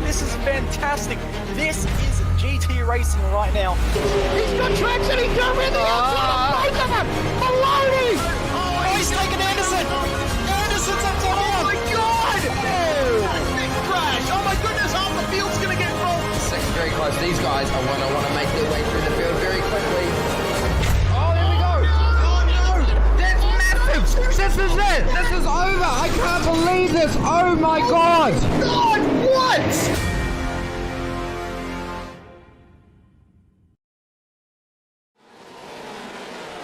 This is fantastic. This is GT racing right now. He's got traction. He's going with the outside of both of them. Maloney. Oh, he's taken Anderson. Anderson's up to Oh my God. Big crash. Oh my goodness, half the field's going to get full. Second very close. These guys are going to want to make their way through the field very quickly. This is it! This is over! I can't believe this! Oh my God! God, what?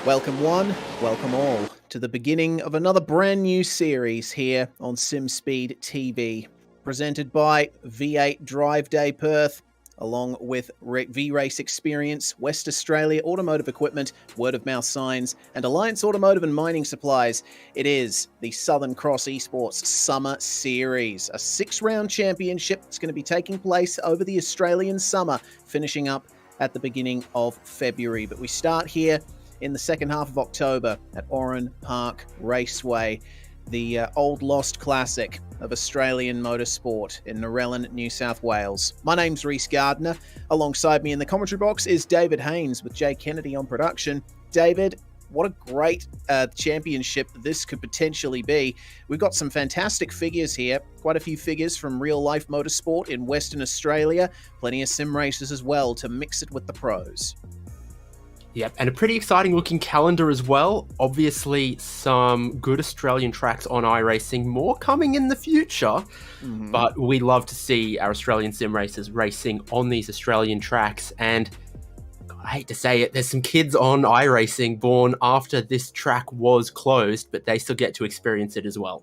Welcome one, welcome all to the beginning of another brand new series here on SimSpeed TV, presented by V8 Drive Day Perth, along with V-Race Experience, West Australia Automotive Equipment, Word of Mouth Signs, and Alliance Automotive and Mining Supplies. It is the Southern Cross Esports Summer Series, a 6-round championship that's going to be taking place over the Australian summer, finishing up at the beginning of February. But we start here in the second half of October at Oran Park Raceway, the old lost classic of Australian motorsport in Narellan, New South Wales. My name's Reese Gardner. Alongside me in the commentary box is David Haynes with Jay Kennedy on production. David, what a great championship this could potentially be. We've got some fantastic figures here, quite a few figures from real-life motorsport in Western Australia, plenty of sim races as well to mix it with the pros. Yep, and a pretty exciting looking calendar as well. Obviously, some good Australian tracks on iRacing, more coming in the future. But we love to see our Australian sim racers racing on these Australian tracks. And I hate to say it, there's some kids on iRacing born after this track was closed, but they still get to experience it as well.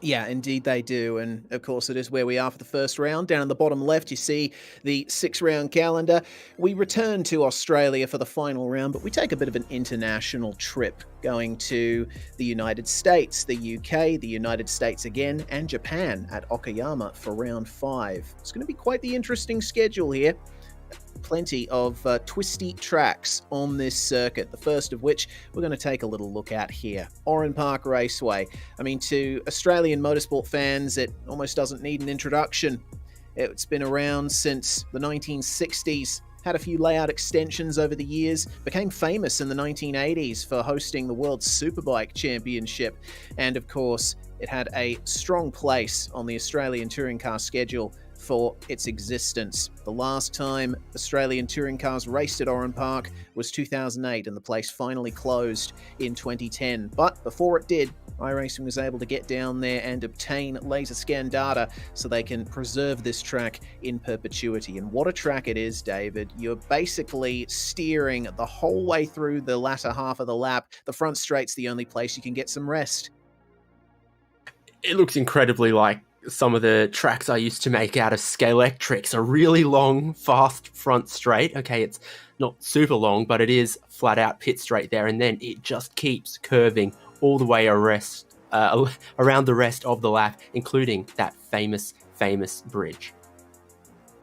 Yeah, indeed they do. And of course, it is where we are for the first round. Down in the bottom left, you see the 6-round calendar. We return to Australia for the final round, but we take a bit of an international trip, going to the United States, the UK, the United States again, and Japan at Okayama for round 5. It's going to be quite the interesting schedule here. Plenty of twisty tracks on this circuit, the first of which we're going to take a little look at here. Oran Park Raceway. I mean, to Australian motorsport fans, it almost doesn't need an introduction. It's been around since the 1960s, had a few layout extensions over the years, became famous in the 1980s for hosting the World Superbike Championship, and of course, it had a strong place on the Australian touring car schedule for its existence. The last time Australian touring cars raced at Oran Park was 2008, and the place finally closed in 2010. But before it did, iRacing was able to get down there and obtain laser scan data so they can preserve this track in perpetuity. And what a track it is, David. You're basically steering the whole way through the latter half of the lap. The front straight's the only place you can get some rest. It looks incredibly like some of the tracks I used to make out of Scalextrics, a really long, fast front straight. Okay, it's not super long, but it is flat out pit straight there, and then it just keeps curving all the way around the rest of the lap, including that famous bridge.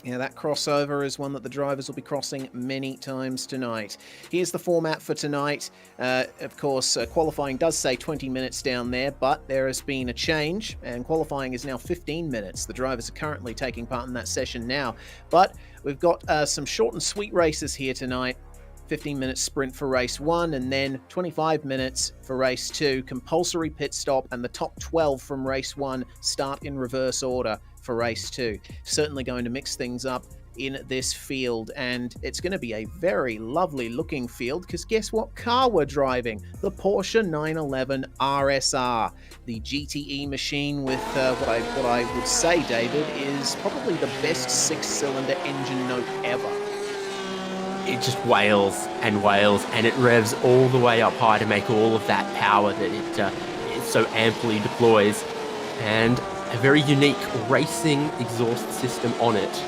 Yeah, that crossover is one that the drivers will be crossing many times tonight. Here's the format for tonight. Of course, qualifying does say 20 minutes down there, but there has been a change, and qualifying is now 15 minutes. The drivers are currently taking part in that session now, but we've got some short and sweet races here tonight. 15-minute sprint for race 1, and then 25 minutes for race 2. Compulsory pit stop, and the top 12 from race 1 start in reverse order for race 2. Certainly going to mix things up in this field, and it's going to be a very lovely looking field, because guess what car we're driving? The Porsche 911 RSR, the GTE machine with what I would say, David, is probably the best 6-cylinder engine note ever. It just wails, and it revs all the way up high to make all of that power that it so amply deploys, and a very unique racing exhaust system on it.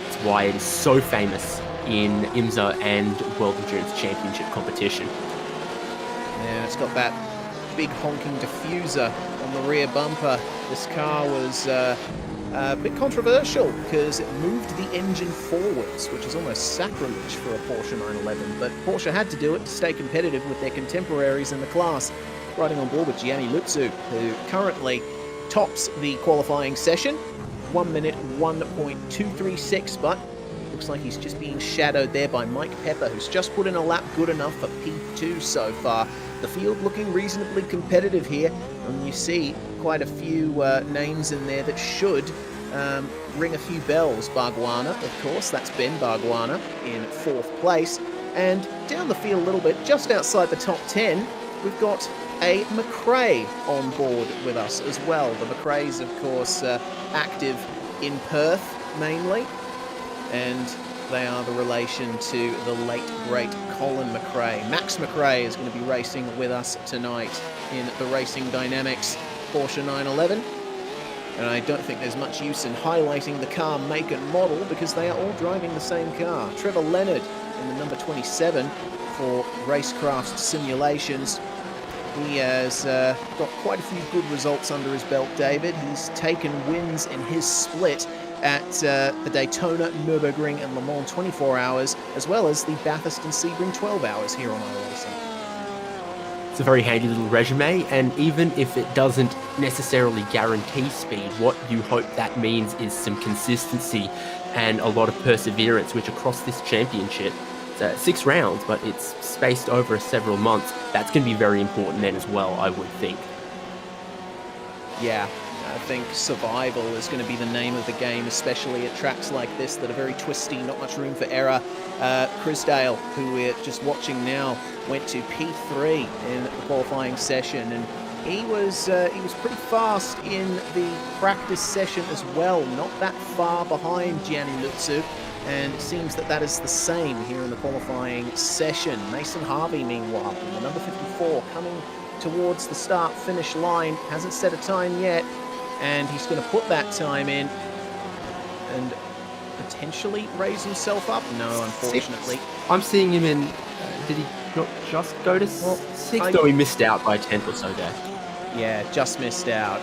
It's why it is so famous in IMSA and World Endurance Championship competition. Yeah, it's got that big honking diffuser on the rear bumper. This car was a bit controversial because it moved the engine forwards, which is almost sacrilege for a Porsche 911, but Porsche had to do it to stay competitive with their contemporaries in the class. Riding on board with Gianni Luzzu, who currently tops the qualifying session. 1 minute 1.236, but looks like he's just being shadowed there by Mike Pepper, who's just put in a lap good enough for P2 so far. The field looking reasonably competitive here, and you see quite a few names in there that should ring a few bells. Bargwanna, of course, that's Ben Bargwanna in 4th place. And down the field a little bit, just outside the top 10, we've got a McRae on board with us as well. The McRaes, of course, active in Perth mainly, and they are the relation to the late, great Colin McRae. Max McRae is going to be racing with us tonight in the Racing Dynamics Porsche 911. And I don't think there's much use in highlighting the car make and model because they are all driving the same car. Trevor Leonard in the number 27 for Racecraft Simulations. He has got quite a few good results under his belt, David. He's taken wins in his split at the Daytona, Nürburgring and Le Mans 24 hours, as well as the Bathurst and Sebring 12 hours here on iRacing. It's a very handy little resume, and even if it doesn't necessarily guarantee speed, what you hope that means is some consistency and a lot of perseverance, which across this championship, it's 6 rounds, but it's spaced over several months. That's going to be very important then as well, I would think. Yeah, I think survival is going to be the name of the game, especially at tracks like this that are very twisty, not much room for error. Crisdale, who we're just watching now, went to P3 in the qualifying session, and he was pretty fast in the practice session as well, not that far behind Gianni Lutzu, and it seems that is the same here in the qualifying session. Mason Harvey, meanwhile, in the number 54, coming towards the start-finish line, hasn't set a time yet, and he's going to put that time in and potentially raise himself up. No, unfortunately. I'm seeing him in... did he not just go to 6th? No, he missed out by a 10th or so there. Yeah, just missed out.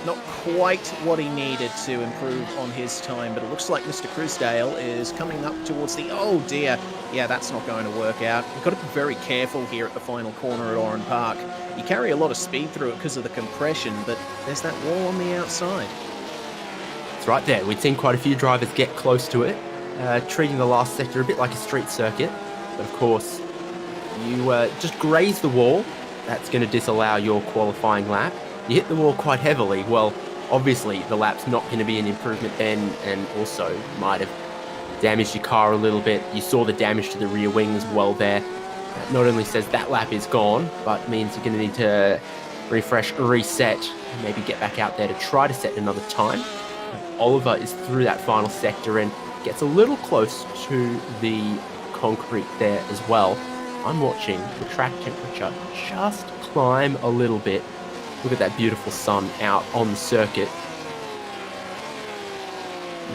Not quite what he needed to improve on his time, but it looks like Mr. Crisdale is coming up towards the... Oh dear, yeah, that's not going to work out. You've got to be very careful here at the final corner at Oran Park. You carry a lot of speed through it because of the compression, but there's that wall on the outside. It's right there. We've seen quite a few drivers get close to it, treating the last sector a bit like a street circuit. But of course, you just graze the wall. That's going to disallow your qualifying lap. You hit the wall quite heavily. Well, obviously, the lap's not going to be an improvement then, and also might have damaged your car a little bit. You saw the damage to the rear wing as well there. That not only says that lap is gone, but means you're going to need to refresh, reset, maybe get back out there to try to set another time. Oliver is through that final sector and gets a little close to the concrete there as well. I'm watching the track temperature just climb a little bit. Look at that beautiful sun out on the circuit.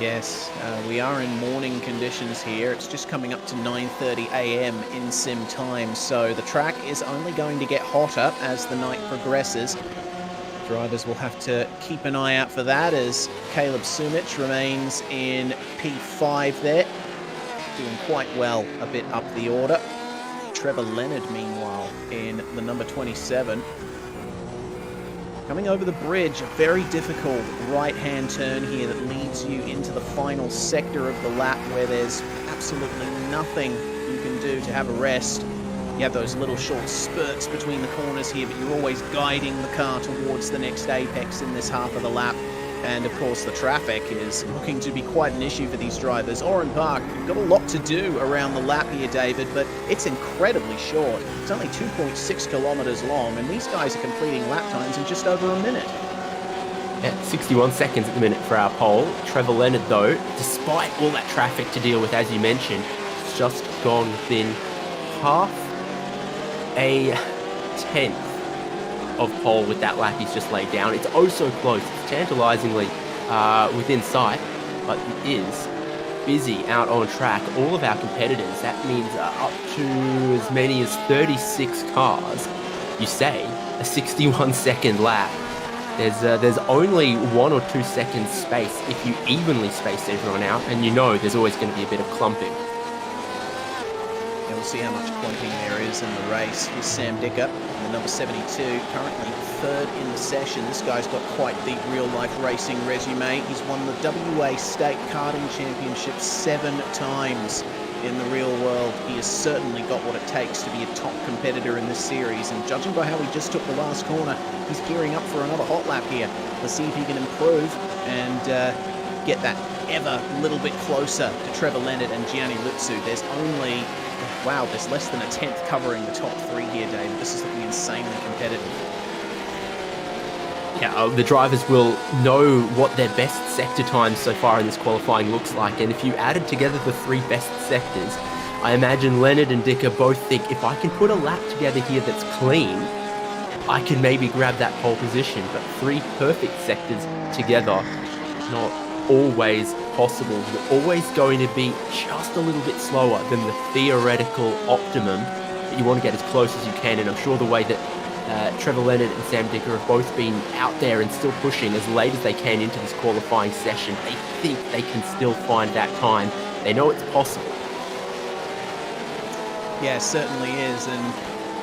Yes, we are in morning conditions here. It's just coming up to 9:30 a.m. in sim time, so the track is only going to get hotter as the night progresses. Drivers will have to keep an eye out for that as Caleb Sumich remains in P5 there, doing quite well a bit up the order. Trevor Leonard, meanwhile, in the number 27. Coming over the bridge, a very difficult right-hand turn here that leads you into the final sector of the lap where there's absolutely nothing you can do to have a rest. You have those little short spurts between the corners here, but you're always guiding the car towards the next apex in this half of the lap. And of course the traffic is looking to be quite an issue for these drivers. Oran Park, you've got a lot to do around the lap here, David, but it's incredibly short. It's only 2.6 kilometers long, and these guys are completing lap times in just over a minute. Yeah, 61 seconds at the minute for our pole. Trevor Leonard, though, despite all that traffic to deal with, as you mentioned, has just gone within half a tenth of pole with that lap he's just laid down. It's oh so close. It's tantalizingly within sight, but it is busy out on track. All of our competitors, that means up to as many as 36 cars. You say a 61 second lap. There's only 1 or 2 seconds space if you evenly space everyone out, and you know there's always going to be a bit of clumping. And we'll see how much cloaking there is in the race. Here's Sam Dicker, the number 72, currently third in the session. This guy's got quite the real-life racing resume. He's won the WA State Karting Championship 7 times in the real world. He has certainly got what it takes to be a top competitor in this series, and judging by how he just took the last corner, he's gearing up for another hot lap here. Let's see if he can improve and get that ever little bit closer to Trevor Leonard and Gianni Lutsu. There's only, wow, there's less than a tenth covering the top 3 here, David. This is looking insanely competitive. Yeah, the drivers will know what their best sector times so far in this qualifying looks like, and if you added together the 3 best sectors, I imagine Leonard and Dicker both think, if I can put a lap together here that's clean, I can maybe grab that pole position. But 3 perfect sectors together, not always possible. You're always going to be just a little bit slower than the theoretical optimum, but you want to get as close as you can, and I'm sure the way that Trevor Leonard and Sam Dicker have both been out there and still pushing as late as they can into this qualifying session, they think they can still find that time. They know it's possible. Yeah, it certainly is, and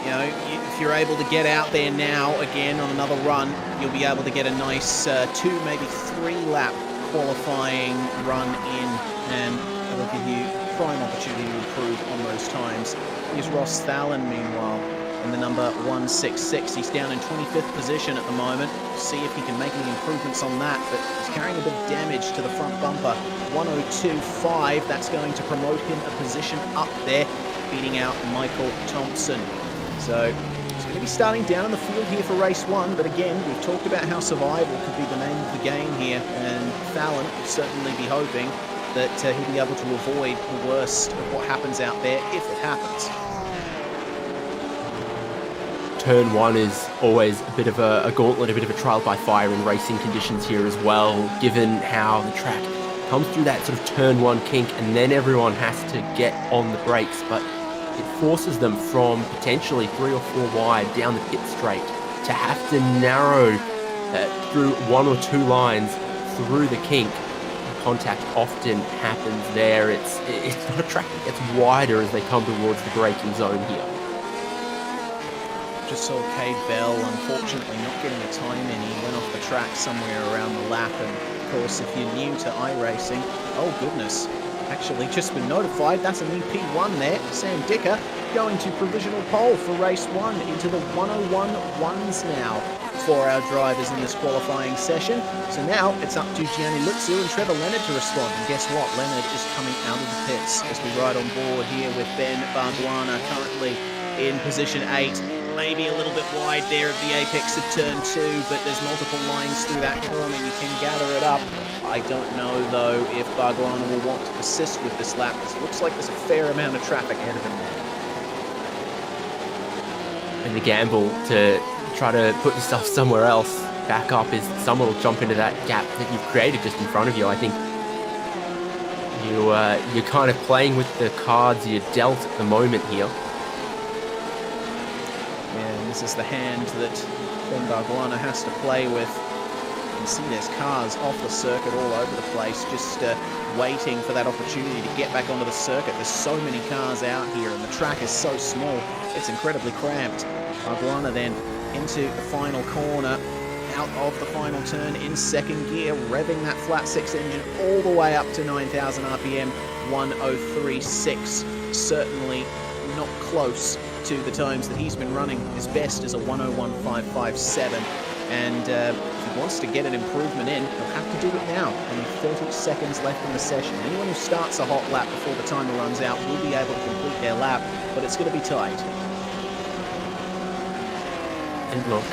you know, if you're able to get out there now again on another run, you'll be able to get a nice 2, maybe 3 lap qualifying run in, and it'll give you prime opportunity to improve on those times. Here's Ross Thalen, meanwhile, in the number 166. He's down in 25th position at the moment. See if he can make any improvements on that, but he's carrying a bit of damage to the front bumper. 102.5, that's going to promote him a position up there, beating out Michael Thompson. So he's going to be starting down in the field here for race 1, but again, we've talked about how survival could be the name of the game here, and Thalen will certainly be hoping that he'll be able to avoid the worst of what happens out there, if it happens. Turn 1 is always a bit of a gauntlet, a bit of a trial by fire in racing conditions here as well, given how the track comes through that sort of turn 1 kink, and then everyone has to get on the brakes, but it forces them from potentially 3 or 4 wide down the pit straight to have to narrow through 1 or 2 lines through the kink. Contact often happens there. It's not a track that gets wider as they come towards the braking zone here. Just saw Cade Bell, unfortunately not getting a time in. He went off the track somewhere around the lap, and of course, if you're new to iRacing, oh goodness, actually just been notified, that's an EP1 there. Sam Dicker going to provisional pole for race 1 into the 101.1s now for our drivers in this qualifying session. So now it's up to Gianni Lutsu and Trevor Leonard to respond. And guess what? Leonard is coming out of the pits as we ride on board here with Ben Barguana currently in position 8. Maybe a little bit wide there at the apex of turn 2, but there's multiple lines through that corner. You can gather it up. I don't know, though, if Barguana will want to persist with this lap, because it looks like there's a fair amount of traffic ahead of him there. And the gamble to try to put yourself somewhere else back up is someone will jump into that gap that you've created just in front of you. I think you're kind of playing with the cards you're dealt at the moment here. This is the hand that Ben Barguana has to play with. You can see there's cars off the circuit all over the place, just waiting for that opportunity to get back onto the circuit. There's so many cars out here, and the track is so small, it's incredibly cramped. Barguana then into the final corner, out of the final turn in second gear, revving that flat 6 engine all the way up to 9,000 RPM, 103.6. Certainly not close to the times that he's been running. His best is a 101.557, and if he wants to get an improvement in, he'll have to do it now. Only 30 seconds left in the session. Anyone who starts a hot lap before the timer runs out will be able to complete their lap, but it's going to be tight. And look,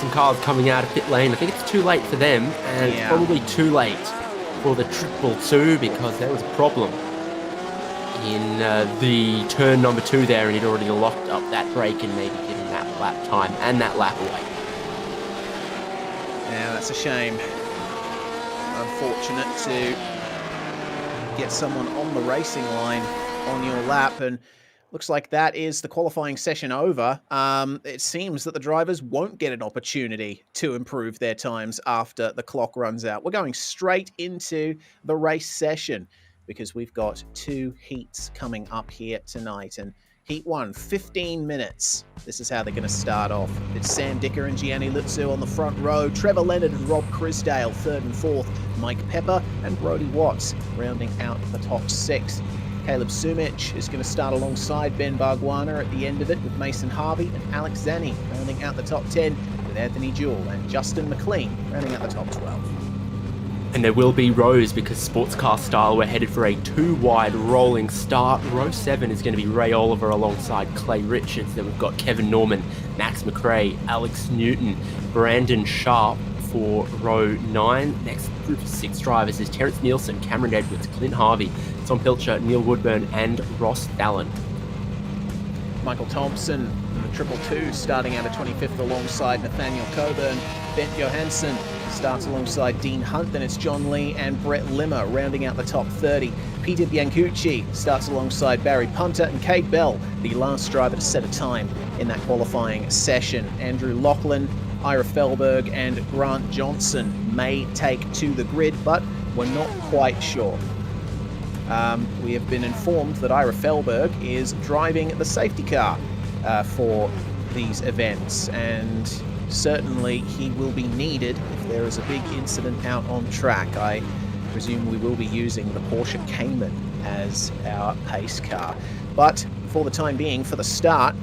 some cars coming out of pit lane. I think it's too late for them, and it's probably too late for the 222, because there was a problem in the turn number 2 there, and he'd already locked up that brake and maybe given that lap time and that lap away. Yeah, that's a shame. Unfortunate to get someone on the racing line on your lap, and looks like that is the qualifying session over. It seems that the drivers won't get an opportunity to improve their times after the clock runs out. We're going straight into the race session, because we've got 2 heats coming up here tonight. And Heat 1, 15 minutes. This is how they're going to start off. It's Sam Dicker and Gianni Lutzu on the front row. Trevor Leonard and Rob Crisdale, third and fourth. Mike Pepper and Brody Watts rounding out the top 6. Caleb Sumich is going to start alongside Ben Barguana at the end of it with Mason Harvey and Alex Zanni rounding out the top 10 with Anthony Jewell and Justin McLean rounding out the top 12. And there will be rows because sports car style, we're headed for a 2-wide rolling start. Row 7 is going to be Ray Oliver alongside Clay Richards. Then we've got Kevin Norman, Max McRae, Alex Newton, Brandon Sharp for row 9. Next group of 6 drivers is Terrence Nielsen, Cameron Edwards, Clint Harvey, Tom Pilcher, Neil Woodburn and Ross Dallin. Michael Thompson in the 222 starting out at 25th alongside Nathaniel Coburn. Bent Johansson starts alongside Dean Hunt. Then it's John Lee and Brett Limmer rounding out the top 30. Peter Biancucci starts alongside Barry Punter and Cade Bell, the last driver to set a time in that qualifying session. Andrew Lachlan, Ira Felberg and Grant Johnson may take to the grid, but we're not quite sure. We have been informed that Ira Felberg is driving the safety car for these events, and certainly he will be needed if there is a big incident out on track. I presume we will be using the Porsche Cayman as our pace car. But for the time being, for the start,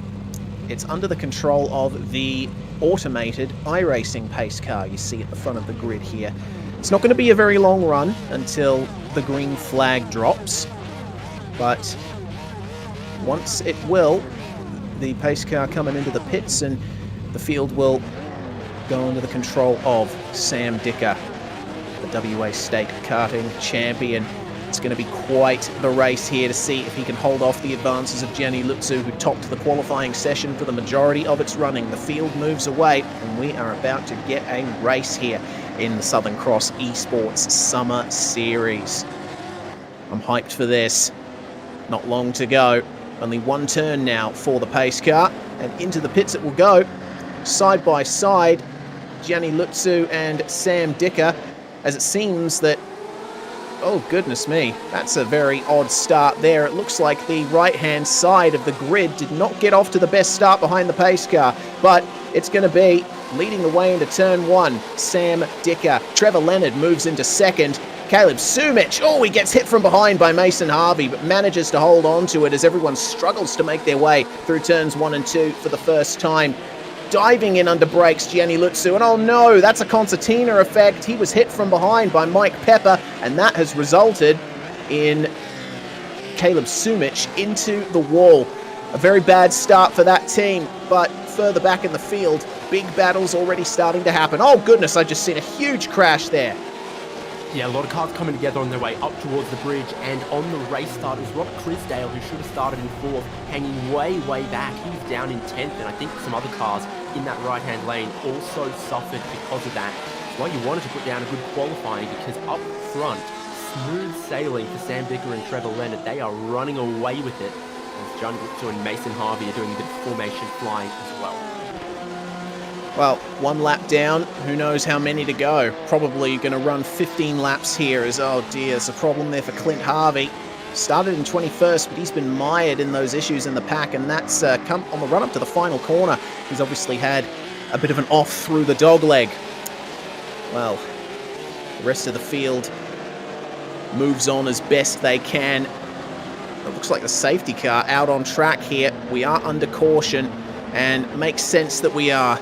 it's under the control of the automated iRacing pace car you see at the front of the grid here. It's not going to be a very long run until the green flag drops, but once it will, the pace car coming into the pits and the field will go under the control of Sam Dicker, the WA State karting champion. It's going to be quite the race here to see if he can hold off the advances of Gianni Lutzu, who topped the qualifying session for the majority of its running. The field moves away, and we are about to get a race here in the Southern Cross ESports Summer Series. I'm hyped for this. Not long to go. Only one turn now for the pace car, and into the pits it will go. Side by side, Gianni Lutzu and Sam Dicker, as it seems that, oh goodness me, that's a very odd start there. It looks like the right-hand side of the grid did not get off to the best start behind the pace car, but it's going to be leading the way into turn 1, Sam Dicker. Trevor Leonard moves into second. Caleb Sumich, oh, he gets hit from behind by Mason Harvey, but manages to hold on to it as everyone struggles to make their way through turns 1 and 2 for the first time. Diving in under brakes, Gianni Lutzu, and oh no, that's a concertina effect. He was hit from behind by Mike Pepper, and that has resulted in Caleb Sumich into the wall. A very bad start for that team, but further back in the field, big battles already starting to happen. Oh goodness, I just seen a huge crash there. Yeah, a lot of cars coming together on their way up towards the bridge, and on the race start is Robert Crisdale, who should have started in 4th, hanging way back. He was down in 10th, and I think some other cars in that right-hand lane also suffered because of that. That's why you wanted to put down a good qualifying, because up front, smooth sailing for Sam Dicker and Trevor Leonard. They are running away with it, as John Gupta and Mason Harvey are doing a bit of formation flying as well. Well, one lap down, who knows how many to go. Probably going to run 15 laps here as, oh dear, there's a problem there for Clint Harvey. Started in 21st, but he's been mired in those issues in the pack, and that's come on the run-up to the final corner. He's obviously had a bit of an off through the dogleg. Well, the rest of the field moves on as best they can. It looks like the safety car out on track here. We are under caution, and it makes sense that we are,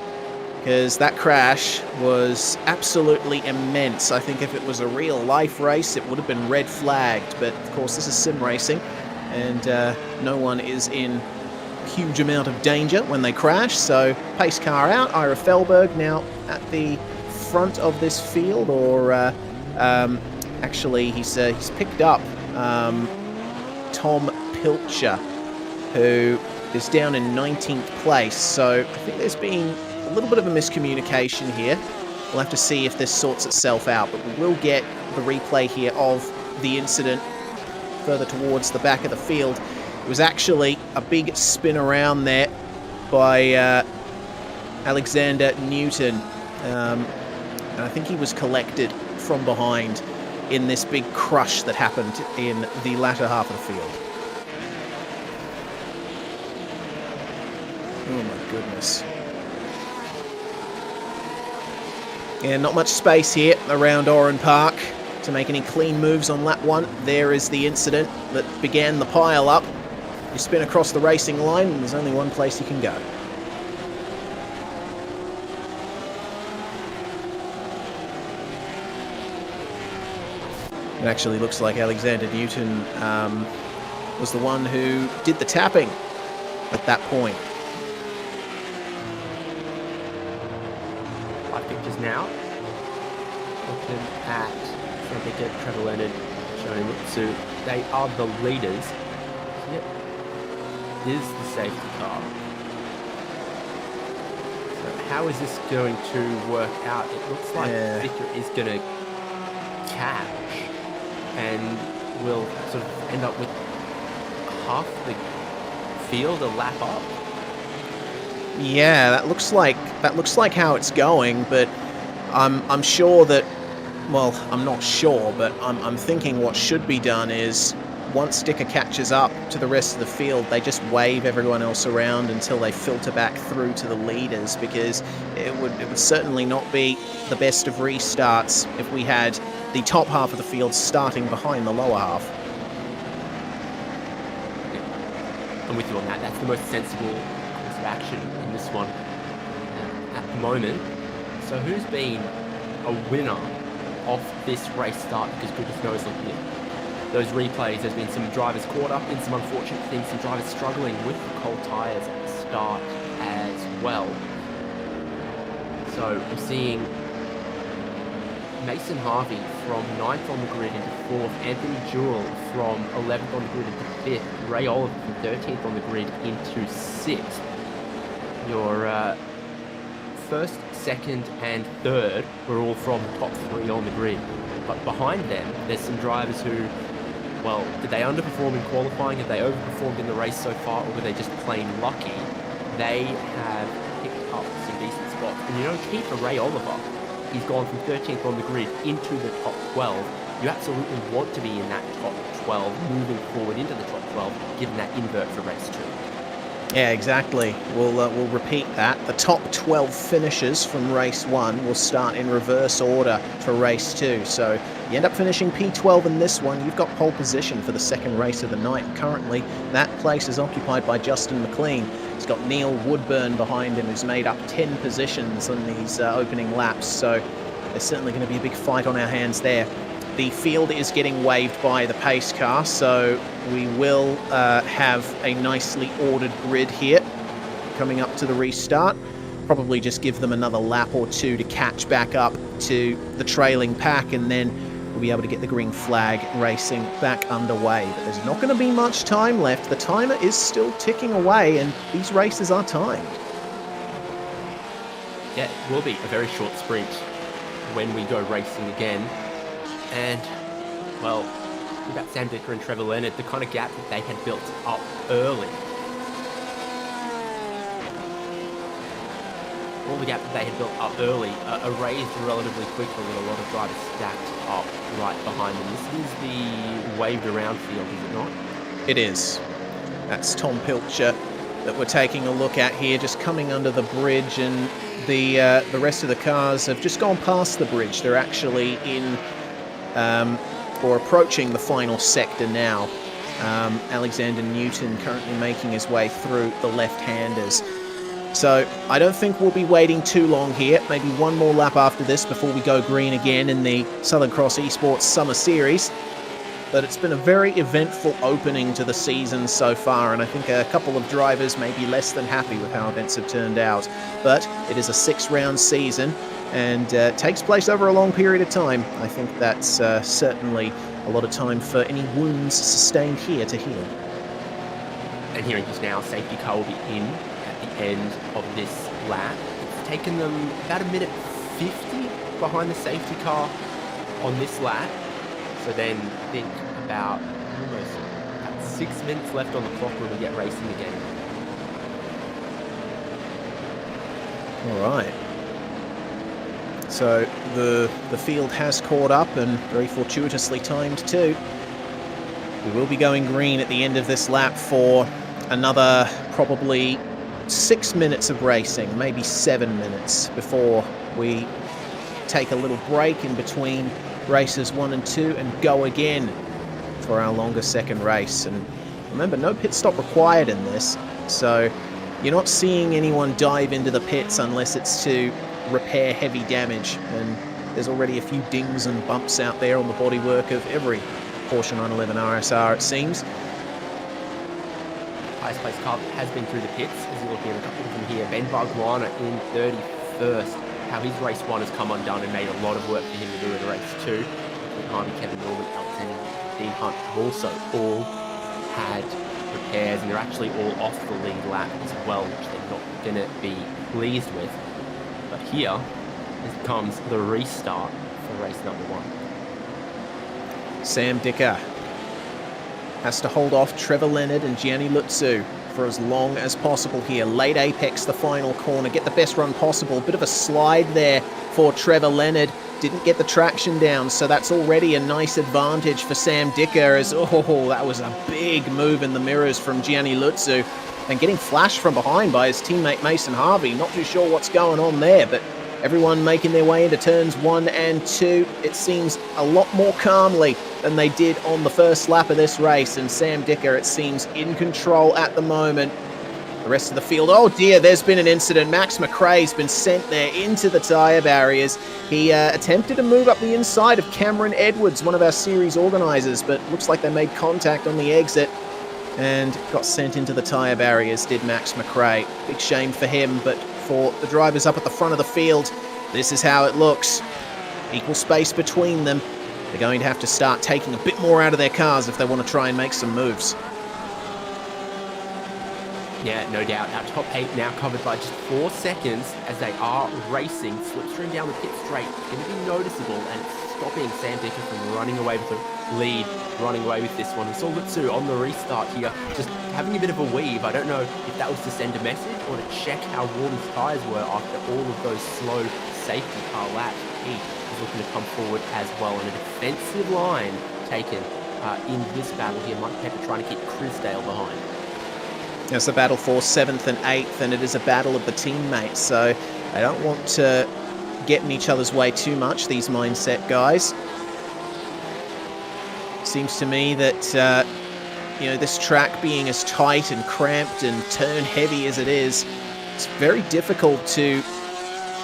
because that crash was absolutely immense. I think if it was a real life race, it would have been red flagged, but of course this is sim racing, and no one is in a huge amount of danger when they crash. So pace car out. Ira Felberg now at the front of this field, or actually he's picked up Tom Pilcher, who is down in 19th place. So I think there's been a little bit of a miscommunication here. We'll have to see if this sorts itself out, but we will get the replay here of the incident further towards the back of the field. It was actually a big spin around there by Alexander Newton, and I think he was collected from behind in this big crush that happened in the latter half of the field. Oh my goodness. Yeah, not much space here around Oran Park to make any clean moves on lap 1. There is the incident that began the pile-up. You spin across the racing line and there's only one place you can go. It actually looks like Alexander Newton was the one who did the tapping at that point. Live pictures now. Looking at Sandvika, Trevor Leonard, showing Mutsu. They are the leaders. Yep. Is the safety car. So how is this going to work out? It looks like Victor is going to catch and will sort of end up with half the field a lap up. Yeah, that looks like how it's going, but I'm sure that, well, I'm not sure, but I'm thinking what should be done is once Sticker catches up to the rest of the field, they just wave everyone else around until they filter back through to the leaders, because it would certainly not be the best of restarts if we had the top half of the field starting behind the lower half. I'm with you on that. That's the most sensible course of action in this one at the moment. So who's been a winner of this race start? Because goodness knows, looking at those replays, there's been some drivers caught up in some unfortunate things, some drivers struggling with the cold tyres at the start as well. So we're seeing Mason Harvey from 9th on the grid into 4th, Anthony Jewell from 11th on the grid into 5th, Ray Oliver from 13th on the grid into 6th. Your first, second and third were all from the top 3 on the grid. But behind them, there's some drivers who, well, did they underperform in qualifying? Have they overperformed in the race so far? Or were they just plain lucky? They have picked up some decent spots. And you know, key for Ray Oliver, he's gone from 13th on the grid into the top 12. You absolutely want to be in that top 12, moving forward into the top 12, given that invert for race 2. Yeah, exactly. We'll repeat that. The top 12 finishers from race 1 will start in reverse order for race 2. So you end up finishing P12 in this one. You've got pole position for the second race of the night. Currently, that place is occupied by Justin McLean. He's got Neil Woodburn behind him, who's made up 10 positions on these opening laps. So there's certainly going to be a big fight on our hands there. The field is getting waved by the pace car, so we will have a nicely ordered grid here coming up to the restart. Probably just give them another lap or two to catch back up to the trailing pack, and then we'll be able to get the green flag racing back underway. But there's not going to be much time left. The timer is still ticking away, and these races are timed. Yeah, it will be a very short sprint when we go racing again. And, well, about Sam Dicker and Trevor Leonard, the kind of gap that they had built up early. All the gap that they had built up early erased relatively quickly with a lot of drivers stacked up right behind them. This is the waved around field, is it not? It is. That's Tom Pilcher that we're taking a look at here, just coming under the bridge, and the rest of the cars have just gone past the bridge. They're actually in... or approaching the final sector now. Alexander Newton currently making his way through the left-handers. So I don't think we'll be waiting too long here. Maybe one more lap after this before we go green again in the Southern Cross Esports Summer Series. But it's been a very eventful opening to the season so far, and I think a couple of drivers may be less than happy with how events have turned out. But it is a 6-round season, and takes place over a long period of time. I think that's certainly a lot of time for any wounds sustained here to heal. And hearing just now, safety car will be in at the end of this lap. It's taken them about a minute 50 behind the safety car on this lap. So then think about almost about 6 minutes left on the clock when we get racing again. All right. So the field has caught up, and very fortuitously timed too. We will be going green at the end of this lap for another probably 6 minutes of racing, maybe 7 minutes before we take a little break in between races 1 and 2 and go again for our longer second race. And remember, no pit stop required in this, so you're not seeing anyone dive into the pits unless it's to repair heavy damage, and there's already a few dings and bumps out there on the bodywork of every Porsche 911 RSR, it seems. Highest place car has been through the pits, as you're looking at a couple of them here. Ben Barguana in 31st. How his race 1 has come undone and made a lot of work for him to do in race 2. Harvey, Kevin Norman, Alexander, Dean Hunt have also all had repairs, and they're actually all off the lead lap as well, which they're not going to be pleased with. But here comes the restart for race number 1. Sam Dicker has to hold off Trevor Leonard and Gianni Lutzu for as long as possible here. Late apex, the final corner. Get the best run possible. Bit of a slide there for Trevor Leonard. Didn't get the traction down, so that's already a nice advantage for Sam Dicker. As that was a big move in the mirrors from Gianni Lutzu. And getting flashed from behind by his teammate Mason Harvey. Not too sure what's going on there, but everyone making their way into turns 1 and 2, it seems a lot more calmly than they did on the first lap of this race. And Sam Dicker, it seems, in control at the moment. The rest of the field, oh dear, there's been an incident. Max McRae's been sent there into the tyre barriers. He attempted to move up the inside of Cameron Edwards, one of our series organisers, but looks like they made contact on the exit and got sent into the tyre barriers, did Max McRae. Big shame for him, but for the drivers up at the front of the field, this is how it looks. Equal space between them. They're going to have to start taking a bit more out of their cars if they want to try and make some moves. Yeah, no doubt. Our top 8 now covered by just 4 seconds as they are racing. Slipstream down the pit straight. It's going to be noticeable, and it's stopping Sam Dicker from running away with the lead, running away with this one. We saw Lutzu on the restart here, just having a bit of a weave. I don't know if that was to send a message or to check how warm his tyres were after all of those slow safety car laps. He is looking to come forward as well, and a defensive line taken in this battle here. Mike Pepper trying to keep Chrisdale behind. It's a battle for 7th and 8th, and it is a battle of the teammates, so they don't want to get in each other's way too much, these mindset guys. Seems to me that, this track being as tight and cramped and turn heavy as it is, it's very difficult to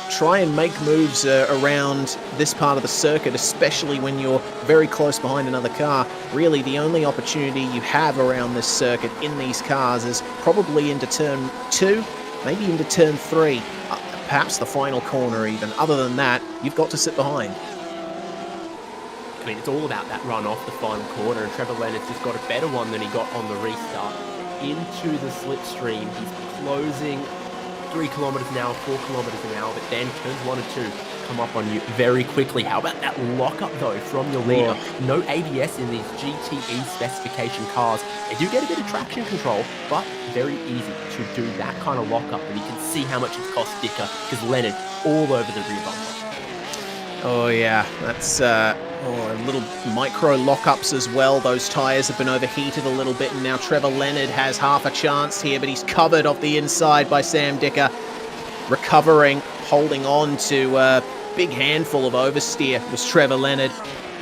try and make moves around this part of the circuit, especially when you're very close behind another car. Really, the only opportunity you have around this circuit in these cars is probably into turn 2, maybe into turn 3, perhaps the final corner even. Other than that, you've got to sit behind. I mean, it's all about that run off the final corner, and Trevor Leonard's just got a better one than he got on the restart. Into the slipstream, he's closing 3 kilometers an hour, 4 kilometers an hour, but then turns 1 and 2 come up on you very quickly. How about that lockup though from your leader? No ABS in these GTE specification cars. They do get a bit of traction control, but very easy to do that kind of lockup, and you can see how much it's cost Dicker because Leonard all over the rear bumper. Oh yeah, that's little micro lockups as well. Those tyres have been overheated a little bit, and now Trevor Leonard has half a chance here, but he's covered off the inside by Sam Dicker. Recovering, holding on to a big handful of oversteer was Trevor Leonard.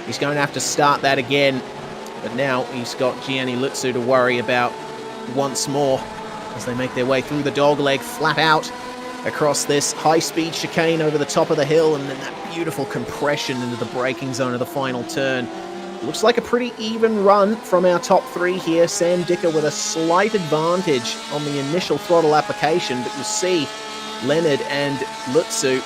He's going to have to start that again, but now he's got Gianni Lutzu to worry about once more as they make their way through the dogleg, flat out across this high-speed chicane over the top of the hill, and then that beautiful compression into the braking zone of the final turn. Looks like a pretty even run from our top 3 here. Sam Dicker with a slight advantage on the initial throttle application, but you see Leonard and Lutzu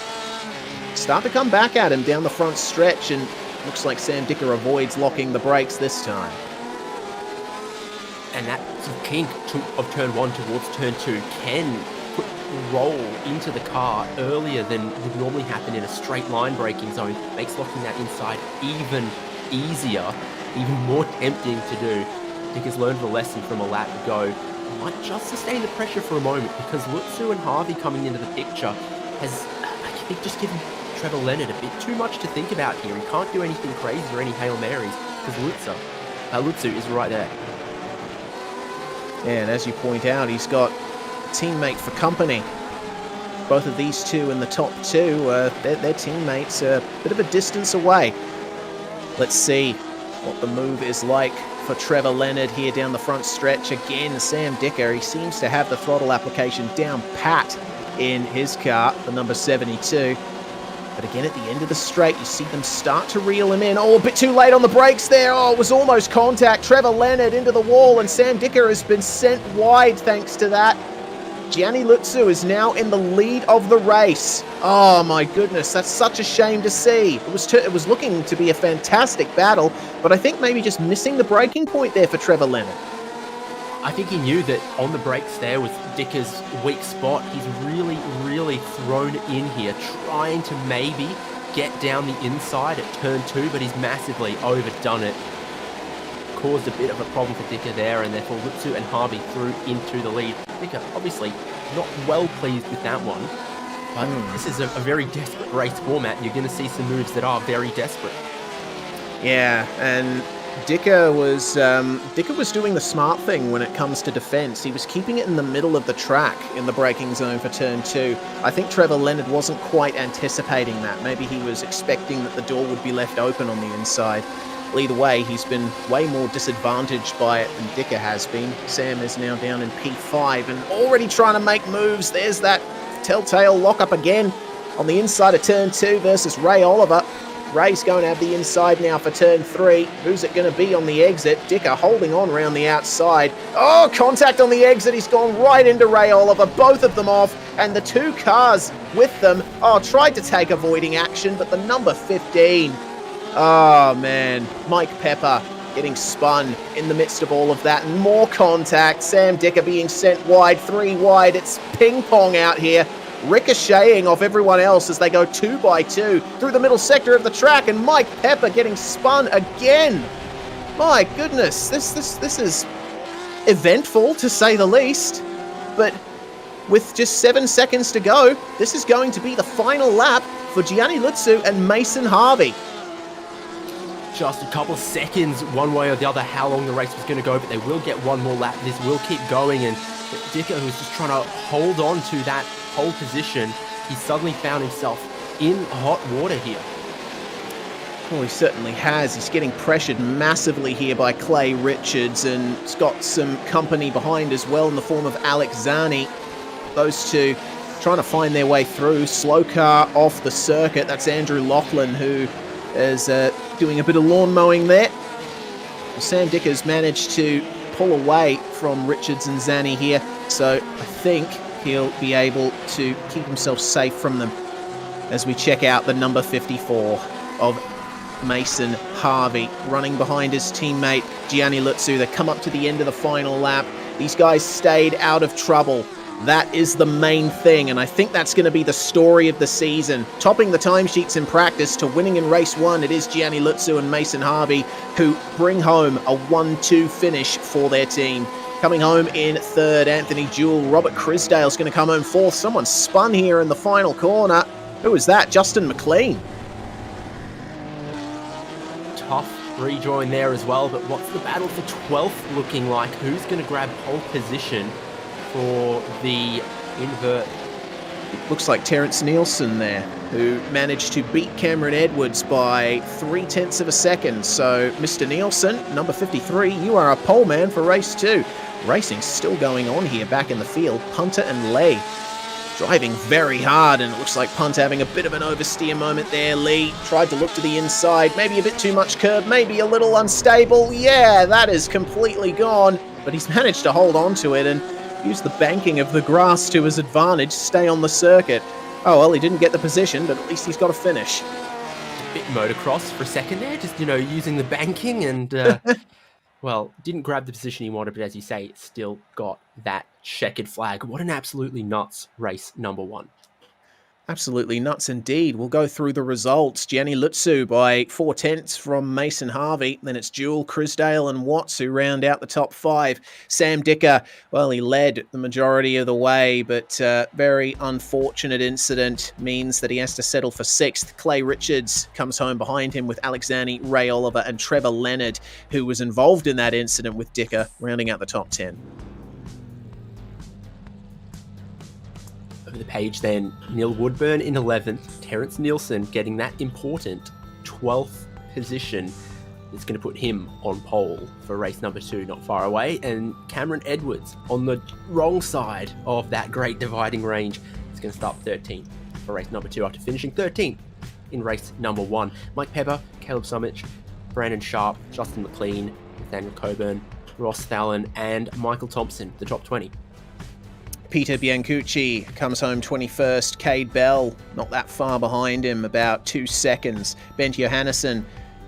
start to come back at him down the front stretch, and looks like Sam Dicker avoids locking the brakes this time. And that kink of turn 1 towards turn 2 can roll into the car earlier than would normally happen in a straight line braking zone. Makes locking that inside even easier, even more tempting to do. Dicker's learned the lesson from a lap ago. Might just sustain the pressure for a moment, because Lutzu and Harvey coming into the picture has, I think, just given Trevor Leonard a bit too much to think about here. He can't do anything crazy or any Hail Marys because Lutzu is right there. Yeah, and as you point out, he's got teammate for company. Both of these two in the top two, their teammates are a bit of a distance away. Let's see what the move is like for Trevor Leonard here down the front stretch. Again, Sam Dicker, he seems to have the throttle application down pat in his car, the number 72. But again, at the end of the straight, you see them start to reel him in. Oh, a bit too late on the brakes there. Oh, it was almost contact. Trevor Leonard into the wall, and Sam Dicker has been sent wide thanks to that. Gianni Lutsu is now in the lead of the race. Oh my goodness, that's such a shame to see. It was looking to be a fantastic battle, but I think maybe just missing the breaking point there for Trevor Leonard. I think he knew that on the brakes there was Dicker's weak spot. He's really thrown in here, trying to maybe get down the inside at turn 2, but he's massively overdone it. Caused a bit of a problem for Dicker there, and therefore Lutsu and Harvey through into the lead. Dicker obviously not well pleased with that one, but this is a very desperate race format. You're going to see some moves that are very desperate. Yeah, and Dicker was doing the smart thing when it comes to defense. He was keeping it in the middle of the track in the braking zone for turn 2. I think Trevor Leonard wasn't quite anticipating that. Maybe he was expecting that the door would be left open on the inside. Well, either way, he's been way more disadvantaged by it than Dicker has been. Sam is now down in P5 and already trying to make moves. There's that telltale lockup again on the inside of turn 2 versus Ray Oliver. Ray's going to have the inside now for turn 3. Who's it going to be on the exit? Dicker holding on around the outside. Oh, contact on the exit. He's gone right into Ray Oliver. Both of them off. And the two cars with them, tried to take avoiding action, but the number 15... Oh, man. Mike Pepper getting spun in the midst of all of that. And more contact. Sam Dicker being sent wide, 3 wide. It's ping pong out here, ricocheting off everyone else as they go 2 by 2 through the middle sector of the track. And Mike Pepper getting spun again. My goodness, this is eventful, to say the least. But with just 7 seconds to go, this is going to be the final lap for Gianni Lutsu and Mason Harvey. Just a couple of seconds one way or the other how long the race was going to go, but they will get one more lap. This will keep going, and Dicker, who's just trying to hold on to that pole position, he suddenly found himself in hot water here. Well, he certainly has. He's getting pressured massively here by Clay Richards, and he's got some company behind as well in the form of Alex Zani. Those two trying to find their way through. Slow car off the circuit. That's Andrew Laughlin, who is doing a bit of lawn mowing there. Sam Dicker's managed to pull away from Richards and Zani here, so I think he'll be able to keep himself safe from them as we check out the number 54 of Mason Harvey running behind his teammate Gianni Lutsu. They come up to the end of the final lap. These guys stayed out of trouble. That is the main thing, and I think that's going to be the story of the season. Topping the timesheets in practice to winning in race 1, it is Gianni Lutsu and Mason Harvey who bring home a 1-2 finish for their team. Coming home in 3rd, Anthony Jewell. Robert Crisdale's going to come home 4th. Someone spun here in the final corner. Who was that? Justin McLean. Tough rejoin there as well, but what's the battle for 12th looking like? Who's going to grab pole position for the invert? Looks like Terrence Nielsen there, who managed to beat Cameron Edwards by 0.3 of a second. So, Mr. Nielsen, number 53, you are a pole man for race 2. Racing's still going on here back in the field. Punter and Lee driving very hard, and it looks like Punter having a bit of an oversteer moment there. Lee tried to look to the inside, maybe a bit too much curb, maybe a little unstable. Yeah, that is completely gone, but he's managed to hold on to it and use the banking of the grass to his advantage, stay on the circuit. Oh, well, he didn't get the position, but at least he's got a finish. A bit motocross for a second there, just, using the banking and, well, didn't grab the position he wanted, but as you say, still got that checkered flag. What an absolutely nuts race number 1. Absolutely nuts indeed. We'll go through the results. Gianni Lutsu by 0.4 from Mason Harvey. Then it's Jewell, Crisdale and Watts who round out the top 5. Sam Dicker, well, he led the majority of the way, but very unfortunate incident means that he has to settle for 6th. Clay Richards comes home behind him with Alexani, Ray Oliver and Trevor Leonard, who was involved in that incident with Dicker, rounding out the top 10. Over the page then, Neil Woodburn in 11th, Terence Nielsen getting that important 12th position. It's going to put him on pole for race number 2, not far away. And Cameron Edwards on the wrong side of that great dividing range is going to start 13th for race number 2 after finishing 13th in race number 1. Mike Pepper, Caleb Summich, Brandon Sharp, Justin McLean, Nathaniel Coburn, Ross Thalen, and Michael Thompson, the top 20. Peter Biancucci comes home 21st. Cade Bell, not that far behind him, about 2 seconds. Bent Johannesson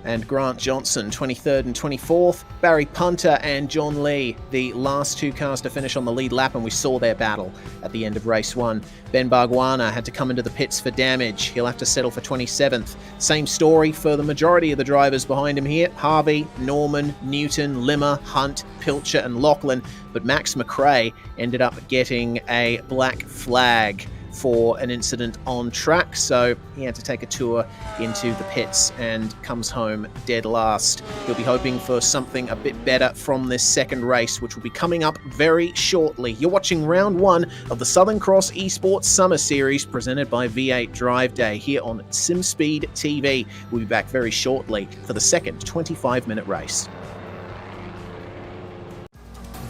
and Grant Johnson, 23rd and 24th. Barry Punter and John Lee, the last 2 cars to finish on the lead lap, and we saw their battle at the end of race 1. Ben Bargwana had to come into the pits for damage. He'll have to settle for 27th. Same story for the majority of the drivers behind him here. Harvey, Norman, Newton, Limmer, Hunt, Pilcher and Lachlan. But Max McRae ended up getting a black flag for an incident on track, so he had to take a tour into the pits and comes home dead last. He'll be hoping for something a bit better from this second race, which will be coming up very shortly. You're watching round 1 of the Southern Cross Esports Summer Series presented by V8 Drive Day here on SimSpeed TV. We'll be back very shortly for the second 25-minute race.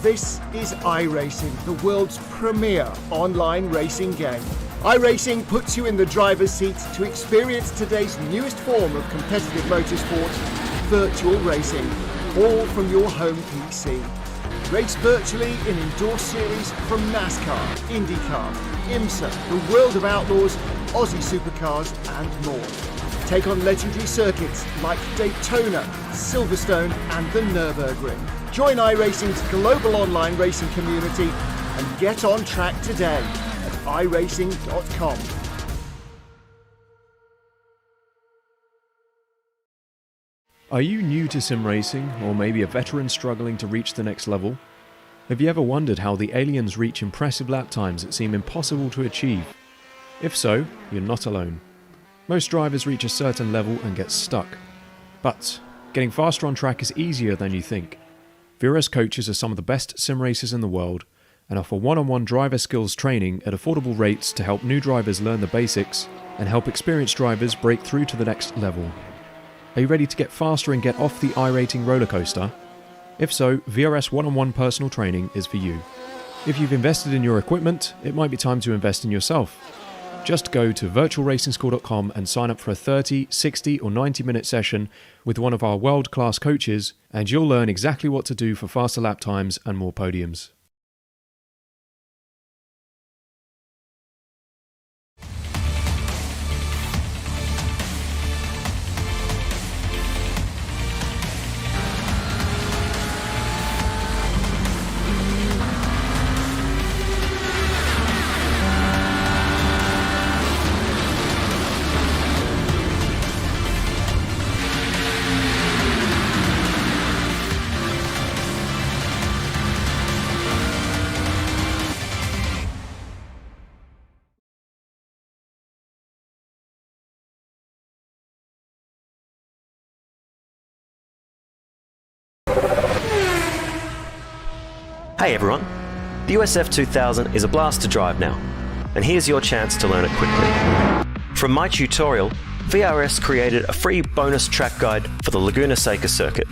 This is iRacing, the world's premier online racing game. iRacing puts you in the driver's seat to experience today's newest form of competitive motorsport, virtual racing, all from your home PC. Race virtually in endorsed series from NASCAR, IndyCar, IMSA, the World of Outlaws, Aussie Supercars and more. Take on legendary circuits like Daytona, Silverstone and the Nürburgring. Join iRacing's global online racing community and get on track today at iRacing.com. Are you new to sim racing, or maybe a veteran struggling to reach the next level? Have you ever wondered how the aliens reach impressive lap times that seem impossible to achieve? If so, you're not alone. Most drivers reach a certain level and get stuck. But getting faster on track is easier than you think. VRS coaches are some of the best sim racers in the world and offer one-on-one driver skills training at affordable rates to help new drivers learn the basics and help experienced drivers break through to the next level. Are you ready to get faster and get off the iRating roller coaster? If so, VRS one-on-one personal training is for you. If you've invested in your equipment, it might be time to invest in yourself. Just go to virtualracingschool.com and sign up for a 30, 60 or 90-minute session with one of our world-class coaches, and you'll learn exactly what to do for faster lap times and more podiums. Hey everyone, the USF 2000 is a blast to drive now, and here's your chance to learn it quickly. From my tutorial, VRS created a free bonus track guide for the Laguna Seca circuit,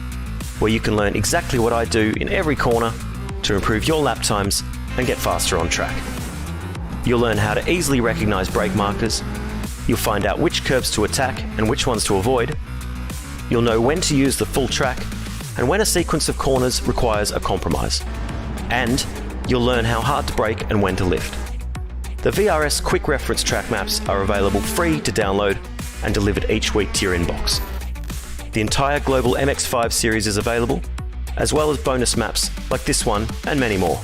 where you can learn exactly what I do in every corner to improve your lap times and get faster on track. You'll learn how to easily recognize brake markers, you'll find out which curves to attack and which ones to avoid, you'll know when to use the full track and when a sequence of corners requires a compromise. And you'll learn how hard to brake and when to lift. The VRS Quick Reference track maps are available free to download and delivered each week to your inbox. The entire global MX-5 series is available, as well as bonus maps like this one and many more.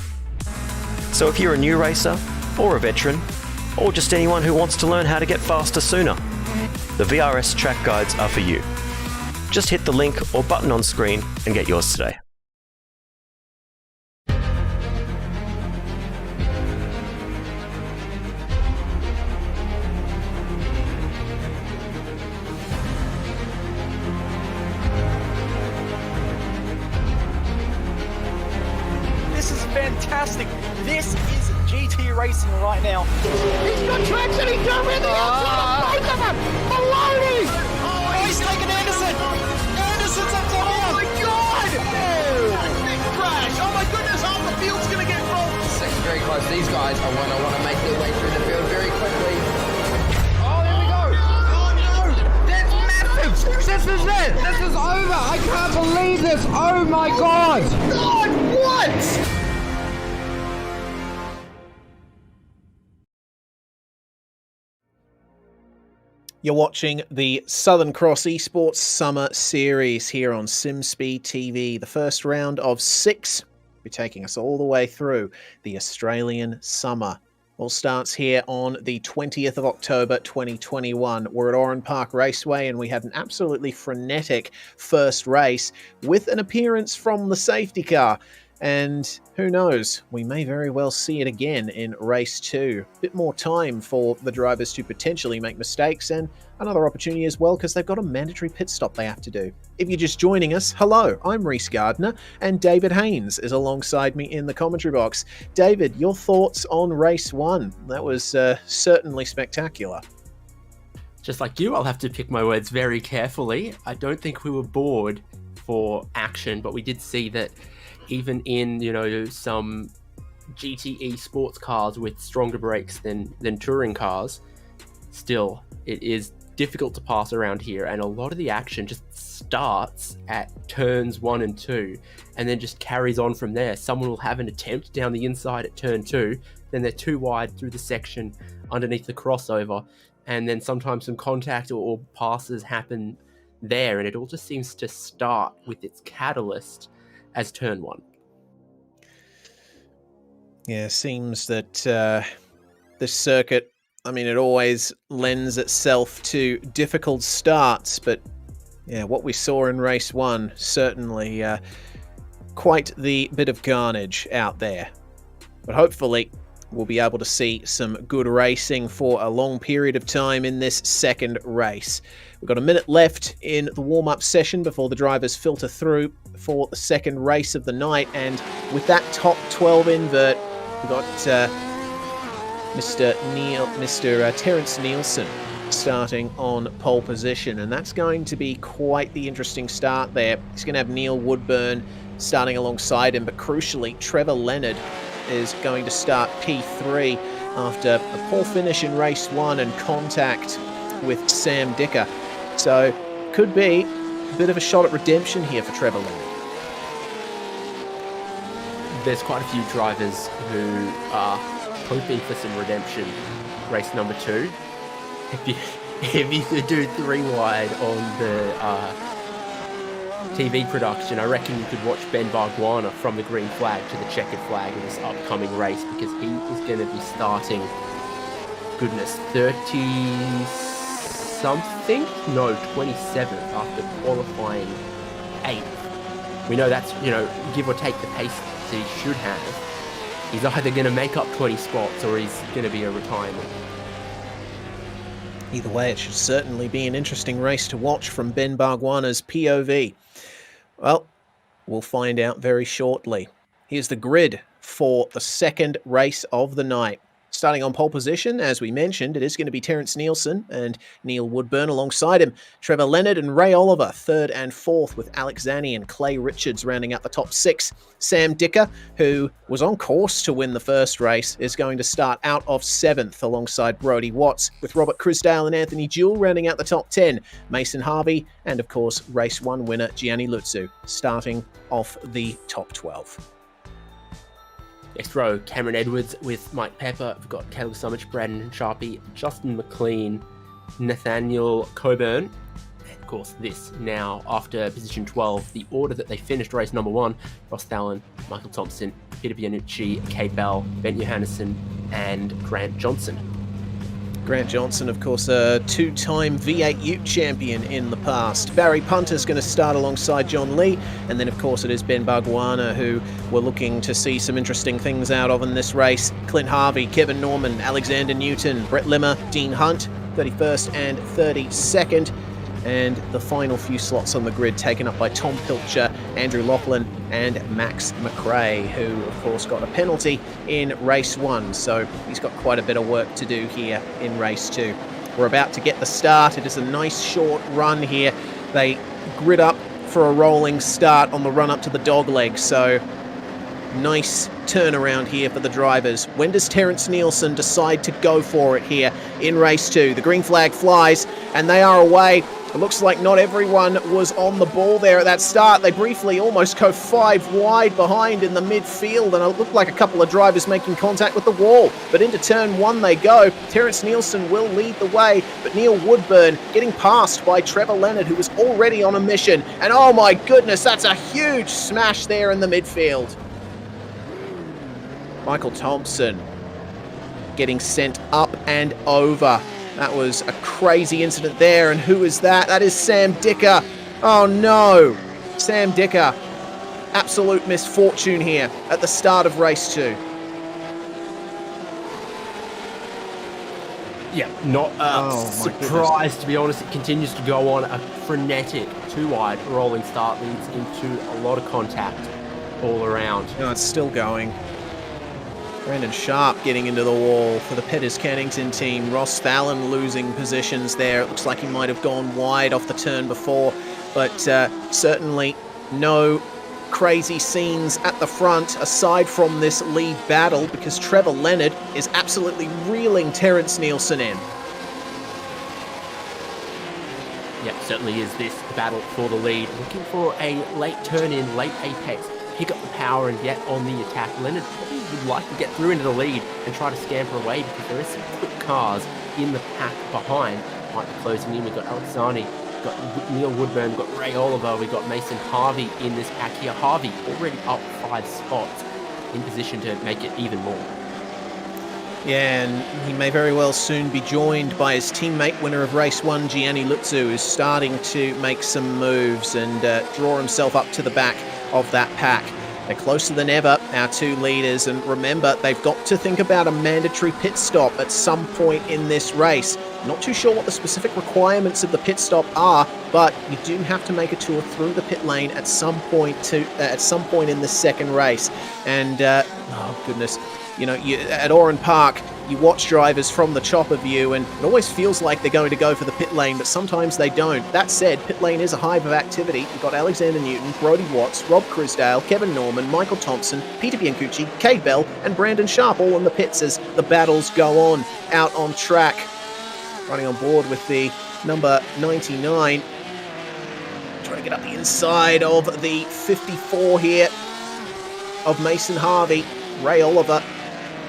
So if you're a new racer, or a veteran, or just anyone who wants to learn how to get faster sooner, the VRS track guides are for you. Just hit the link or button on screen and get yours today. This is fantastic. This is GT Racing right now. He's got traction, he's going with the outside of both of them! Maloney! Oh, he's taken Anderson! Anderson's up to Oh my God! big crash! Oh my goodness, half the field's going to get rolled! Second very close. These guys are want to make their way through the field very quickly. Oh, here we go! Oh no! That's massive! This is it! This is over! I can't believe this! Oh my God! God, what? You're watching the Southern Cross Esports Summer Series here on SimSpeed TV. The first round of 6 will be taking us all the way through the Australian summer. All starts here on the 20th of October 2021. We're at Oran Park Raceway and we had an absolutely frenetic first race with an appearance from the safety car. And who knows, we may very well see it again in race 2. A bit more time for the drivers to potentially make mistakes and another opportunity as well because they've got a mandatory pit stop they have to do. If you're just joining us, hello, I'm Reese Gardner and David Haynes is alongside me in the commentary box. David, your thoughts on race 1? That was certainly spectacular. Just like you, I'll have to pick my words very carefully. I don't think we were bored for action, but we did see that even in, some GTE sports cars with stronger brakes than touring cars, still, it is difficult to pass around here, and a lot of the action just starts at turns 1 and 2, and then just carries on from there. Someone will have an attempt down the inside at turn 2, then they're too wide through the section underneath the crossover, and then sometimes some contact or passes happen there, and it all just seems to start with its catalyst as turn 1. Yeah, seems that this circuit, it always lends itself to difficult starts, but yeah, what we saw in race 1, certainly quite the bit of carnage out there. But hopefully we'll be able to see some good racing for a long period of time in this second race. We've got a minute left in the warm-up session before the drivers filter through for the second race of the night, and with that top 12 invert, we've got Mr. Terence Nielsen starting on pole position, and that's going to be quite the interesting start there. He's going to have Neil Woodburn starting alongside him, but crucially, Trevor Leonard is going to start P3 after a poor finish in race 1 and contact with Sam Dicker. So, could be a bit of a shot at redemption here for Trevor Leonard. There's quite a few drivers who are hoping for some redemption race number 2. If you could do 3 wide on the TV production, I reckon you could watch Ben Barguana from the green flag to the checkered flag in this upcoming race, because he is going to be starting, 30-something? No, 27th after qualifying 8th. We know that's, give or take the pace that he should have. He's either going to make up 20 spots or he's going to be a retirement. Either way, it should certainly be an interesting race to watch from Ben Barguana's POV. Well, we'll find out very shortly. Here's the grid for the second race of the night. Starting on pole position, as we mentioned, it is going to be Terence Nielsen and Neil Woodburn alongside him. Trevor Leonard and Ray Oliver, 3rd and 4th, with Alex Zanni and Clay Richards rounding out the top 6. Sam Dicker, who was on course to win the first race, is going to start out of 7th alongside Brodie Watts, with Robert Crisdale and Anthony Jewell rounding out the top 10. Mason Harvey and, of course, race 1 winner Gianni Luzzu starting off the top 12. Next row, Cameron Edwards with Mike Pepper. We've got Caleb Summich, Brandon Sharpie, Justin McLean, Nathaniel Coburn. And of course, this now after position 12, the order that they finished race number 1, Ross Thalen, Michael Thompson, Peter Bianucci, Kay Bell, Ben Johannesson, and Grant Johnson. Grant Johnson, of course, a 2-time V8 Ute champion in the past. Barry Punter's going to start alongside John Lee. And then, of course, it is Ben Barguana, who we're looking to see some interesting things out of in this race. Clint Harvey, Kevin Norman, Alexander Newton, Brett Limmer, Dean Hunt, 31st and 32nd. And the final few slots on the grid taken up by Tom Pilcher, Andrew Lachlan, and Max McRae, who of course got a penalty in race 1, so he's got quite a bit of work to do here in race 2. We're about to get the start. It is a nice short run here. They grid up for a rolling start on the run up to the dogleg, so nice turnaround here for the drivers. When does Terence Nielsen decide to go for it here in race 2? The green flag flies and they are away. It looks like not everyone was on the ball there at that start. They briefly almost go 5 wide behind in the midfield, and it looked like a couple of drivers making contact with the wall. But into turn 1 they go. Terence Nielsen will lead the way, but Neil Woodburn getting passed by Trevor Leonard, who was already on a mission. And oh my goodness, that's a huge smash there in the midfield. Michael Thompson getting sent up and over. That was a crazy incident there. And who is that? That is Sam Dicker. Oh no. Sam Dicker. Absolute misfortune here at the start of race 2. Yeah, not surprised, to be honest. It continues to go on. A frenetic 2-wide rolling start leads into a lot of contact all around. No, it's still going. Brandon Sharp getting into the wall for the Pettis Cannington team. Ross Fallon losing positions there. It looks like he might have gone wide off the turn before, but certainly no crazy scenes at the front aside from this lead battle, because Trevor Leonard is absolutely reeling Terence Nielsen in. Yeah, certainly is this battle for the lead. Looking for a late turn in, late apex, pick up the power and get on the attack. Leonard probably would like to get through into the lead and try to scamper away, because there is some quick cars in the pack behind. Might be closing in. We've got Alexani, we've got Neil Woodburn, we've got Ray Oliver, we've got Mason Harvey in this pack here. Harvey already up 5 spots, in position to make it even more. Yeah, and he may very well soon be joined by his teammate, winner of race 1, Gianni Lutzu, who's starting to make some moves and draw himself up to the back of that pack. They're closer than ever, our 2 leaders, and remember, they've got to think about a mandatory pit stop at some point in this race. Not too sure what the specific requirements of the pit stop are, but you do have to make a tour through the pit lane at some point in the second race. And oh goodness, you know, at Oran Park, you watch drivers from the chop of you, and it always feels like they're going to go for the pit lane, but sometimes they don't. That said, pit lane is a hive of activity. You've got Alexander Newton, Brodie Watts, Rob Crisdale, Kevin Norman, Michael Thompson, Peter Biancucci, Cade Bell, and Brandon Sharp all in the pits as the battles go on out on track. Running on board with the number 99. Trying to get up the inside of the 54 here of Mason Harvey. Ray Oliver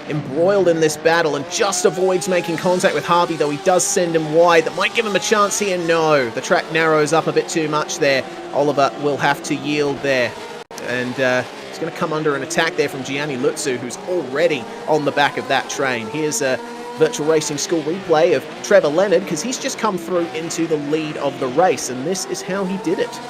embroiled in this battle and just avoids making contact with Harvey, though he does send him wide. That might give him a chance here. No, the track narrows up a bit too much there. Oliver will have to yield there. And he's going to come under an attack there from Gianni Lutzu, who's already on the back of that train. Here's a virtual racing school replay of Trevor Leonard, because he's just come through into the lead of the race, and this is how he did it.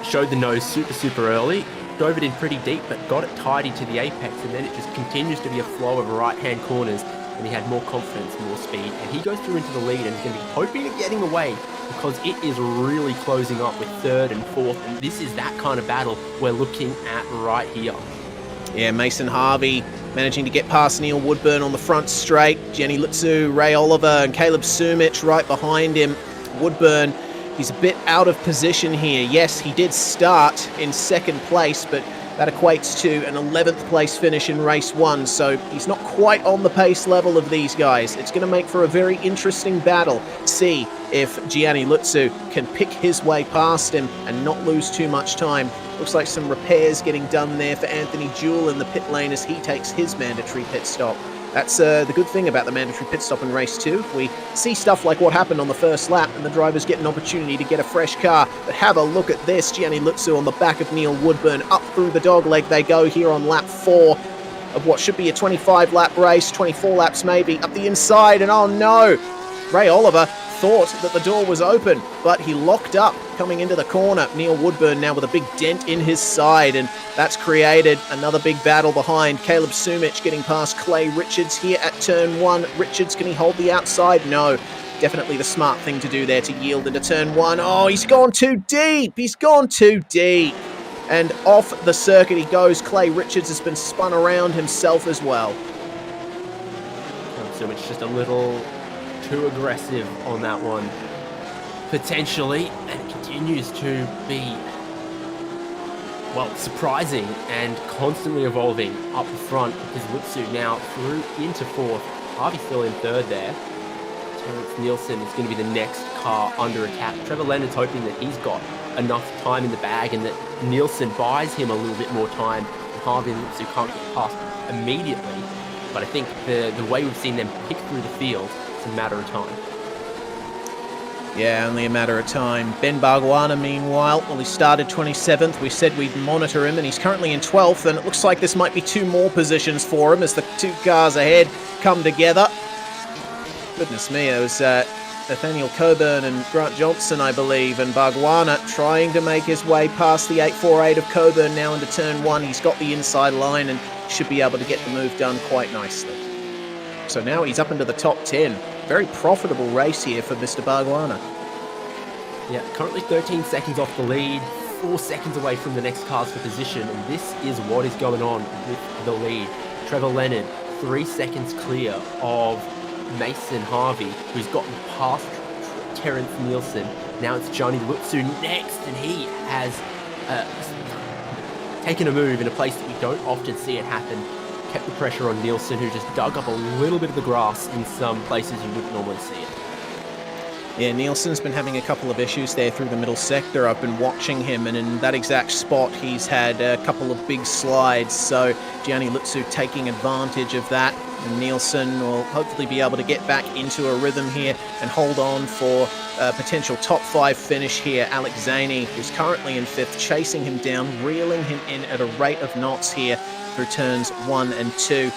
Showed the nose super early, drove it in pretty deep, but got it tidy to the apex, and then it just continues to be a flow of right-hand corners, and he had more confidence, more speed, and he goes through into the lead, and he's going to be hoping of getting away, because it is really closing up with 3rd and 4th, and this is that kind of battle we're looking at right here. Yeah, Mason Harvey managing to get past Neil Woodburn on the front straight. Gianni Lutzu, Ray Oliver, and Caleb Sumich right behind him. Woodburn, he's a bit out of position here. Yes, he did start in 2nd place, but that equates to an 11th place finish in race 1, so he's not quite on the pace level of these guys. It's going to make for a very interesting battle. See if Gianni Lutzu can pick his way past him and not lose too much time. Looks like some repairs getting done there for Anthony Jewell in the pit lane as he takes his mandatory pit stop. That's the good thing about the mandatory pit stop in race 2. We see stuff like what happened on the first lap, and the drivers get an opportunity to get a fresh car. But have a look at this. Gianni Lutzu on the back of Neil Woodburn. Up through the dogleg they go here on lap 4 of what should be a 25-lap race, 24 laps maybe. Up the inside, and oh no! Ray Oliver thought that the door was open, but he locked up coming into the corner. Neil Woodburn now with a big dent in his side, and that's created another big battle behind. Caleb Sumich getting past Clay Richards here at turn 1. Richards, can he hold the outside? No. Definitely the smart thing to do there to yield into turn 1. Oh, he's gone too deep. He's gone too deep. and off the circuit he goes. Clay Richards has been spun around himself as well. So it's just a little too aggressive on that one, potentially, and it continues to be, well, surprising and constantly evolving up the front, because Lutsu now through into fourth. Harvey still in third there. Terrence Nielsen is going to be the next car under attack. Trevor Leonard's hoping that he's got enough time in the bag and that Nielsen buys him a little bit more time and Harvey and Lutsu can't get past immediately. But I think the way we've seen them pick through the field, it's a matter of time. Yeah, only a matter of time. Ben Bargwanna, meanwhile, well, he started 27th. We said we'd monitor him, and he's currently in 12th, and it looks like this might be 2 more positions for him as the 2 cars ahead come together. Goodness me, it was Nathaniel Coburn and Grant Johnson, I believe, and Bargwanna trying to make his way past the 848 of Coburn now into turn 1. He's got the inside line and should be able to get the move done quite nicely. So now he's up into the top 10. Very profitable race here for Mr. Bargwanna. Yeah, currently 13 seconds off the lead, 4 seconds away from the next cars for position, and this is what is going on with the lead. Trevor Leonard, 3 seconds clear of Mason Harvey, who's gotten past Terrence Nielsen. Now it's Johnny Lutsu next, and he has taken a move in a place that we don't often see it happen. Kept the pressure on Nielsen, who just dug up a little bit of the grass in some places you wouldn't normally see it. Yeah, Nielsen's been having a couple of issues there through the middle sector. I've been watching him, and in that exact spot, he's had a couple of big slides. So Gianni Lutsu taking advantage of that. And Nielsen will hopefully be able to get back into a rhythm here and hold on for a potential top 5 finish here. Alex Zaney, who's currently in 5th, chasing him down, reeling him in at a rate of knots here through turns 1 and 2.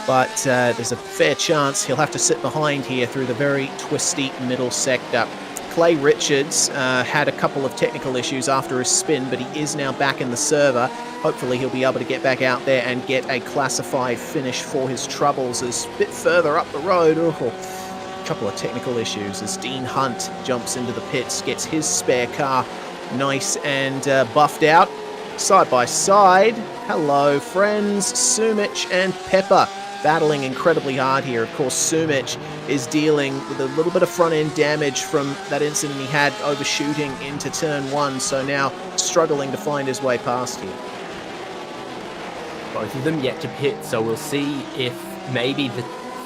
But there's a fair chance he'll have to sit behind here through the very twisty middle sector. Clay Richards had a couple of technical issues after his spin, but he is now back in the server. Hopefully he'll be able to get back out there and get a classified finish for his troubles. As a bit further up the road, a couple of technical issues as Dean Hunt jumps into the pits, gets his spare car nice and buffed out. Side by side, hello friends, Sumich and Pepper battling incredibly hard here. Of course, Sumich is dealing with a little bit of front-end damage from that incident he had overshooting into turn 1, so now struggling to find his way past here. Both of them yet to pit, so we'll see if maybe the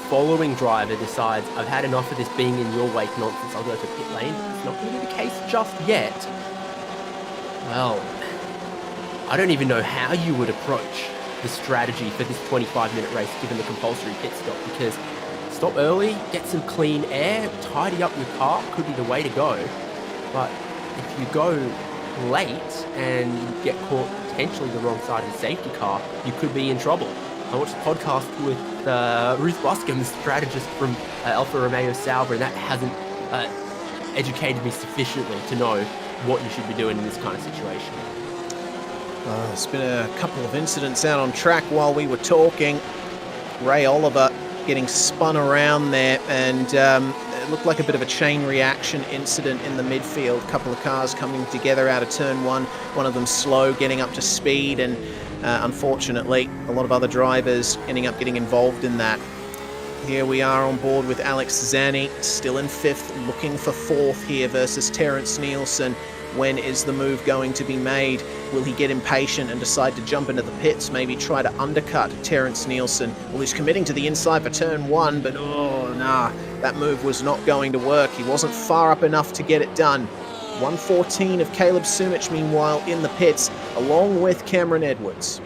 following driver decides, I've had enough of this being in your wake nonsense, I'll go to pit lane. It's not going to be the case just yet. Well, I don't even know how you would approach the strategy for this 25-minute race given the compulsory pit stop, because stop early, get some clean air, tidy up your car could be the way to go. But if you go late and you get caught potentially the wrong side of the safety car, you could be in trouble. I watched a podcast with Ruth Buscombe, the strategist from Alfa Romeo Sauber, and that hasn't educated me sufficiently to know what you should be doing in this kind of situation. There's been a couple of incidents out on track while we were talking. Ray Oliver getting spun around there, and it looked like a bit of a chain reaction incident in the midfield. A couple of cars coming together out of turn 1, one of them slow, getting up to speed, and unfortunately a lot of other drivers ending up getting involved in that. Here we are on board with Alex Zaney, still in 5th, looking for 4th here versus Terrence Nielsen. When is the move going to be made? Will he get impatient and decide to jump into the pits, maybe try to undercut Terrence Nielsen? Well, he's committing to the inside for turn 1, but that move was not going to work. He wasn't far up enough to get it done. 114 of Caleb Sumich, meanwhile, in the pits, along with Cameron Edwards.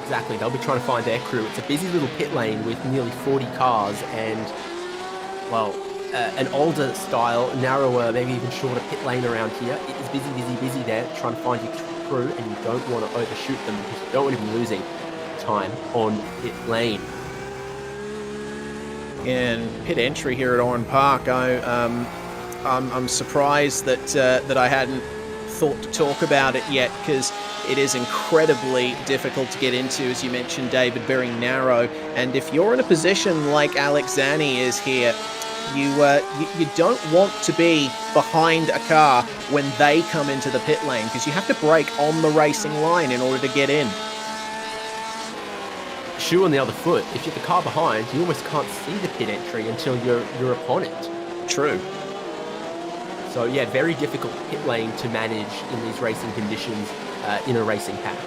Exactly, they'll be trying to find their crew. It's a busy little pit lane with nearly 40 cars and, well, an older style, narrower, maybe even shorter pit lane around here. It is busy there, trying to find your crew, and you don't want to overshoot them because you don't want to be losing time on pit lane. In pit entry here at Oran Park, I'm surprised that I hadn't thought to talk about it yet, because it is incredibly difficult to get into, as you mentioned, David, very narrow. And if you're in a position like Alex Zaney is here, You don't want to be behind a car when they come into the pit lane because you have to brake on the racing line in order to get in. Shoe on the other foot, if you're the car behind, you almost can't see the pit entry until you're upon it. True. So yeah, very difficult pit lane to manage in these racing conditions in a racing pack.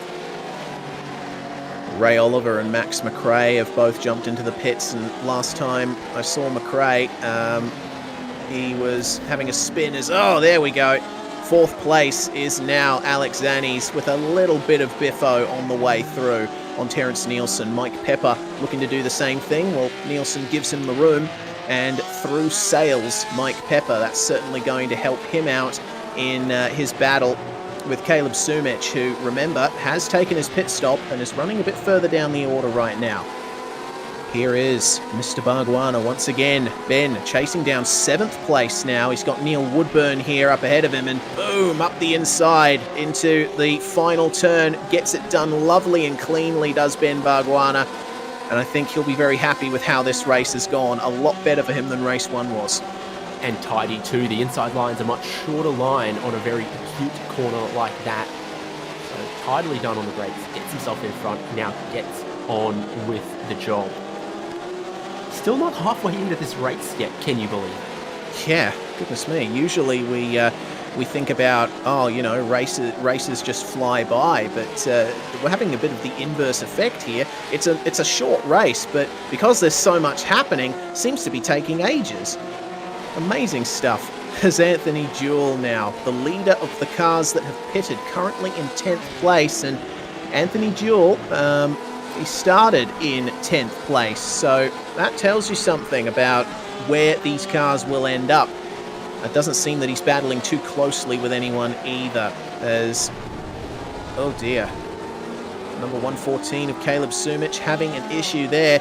Ray Oliver and Max McRae have both jumped into the pits, and last time I saw McRae, he was having a spin as, oh, there we go. Fourth place is now Alex Zannies with a little bit of biffo on the way through on Terrence Nielsen. Mike Pepper looking to do the same thing. Well, Nielsen gives him the room, and through sails Mike Pepper. That's certainly going to help him out in his battle with Caleb Sumich, who, remember, has taken his pit stop and is running a bit further down the order right now. Here is Mr. Bargwanna once again. Ben chasing down 7th place now. He's got Neil Woodburn here up ahead of him, and boom, up the inside into the final turn. Gets it done lovely and cleanly, does Ben Bargwanna. And I think he'll be very happy with how this race has gone. A lot better for him than race 1 was. And tidy too. The inside line's a much shorter line on a very acute corner like that. So tidily done on the brakes, gets himself in front, now gets on with the job. Still not halfway into this race yet, can you believe it? Yeah, goodness me. Usually we think about, oh, you know, races just fly by, but we're having a bit of the inverse effect here. It's a short race, but because there's so much happening, seems to be taking ages. Amazing stuff. There's Anthony Jewell now, the leader of the cars that have pitted, currently in 10th place. And Anthony Jewell, he started in 10th place, so that tells you something about where these cars will end up. It doesn't seem that he's battling too closely with anyone either, as, oh dear, number 114 of Caleb Sumich having an issue there.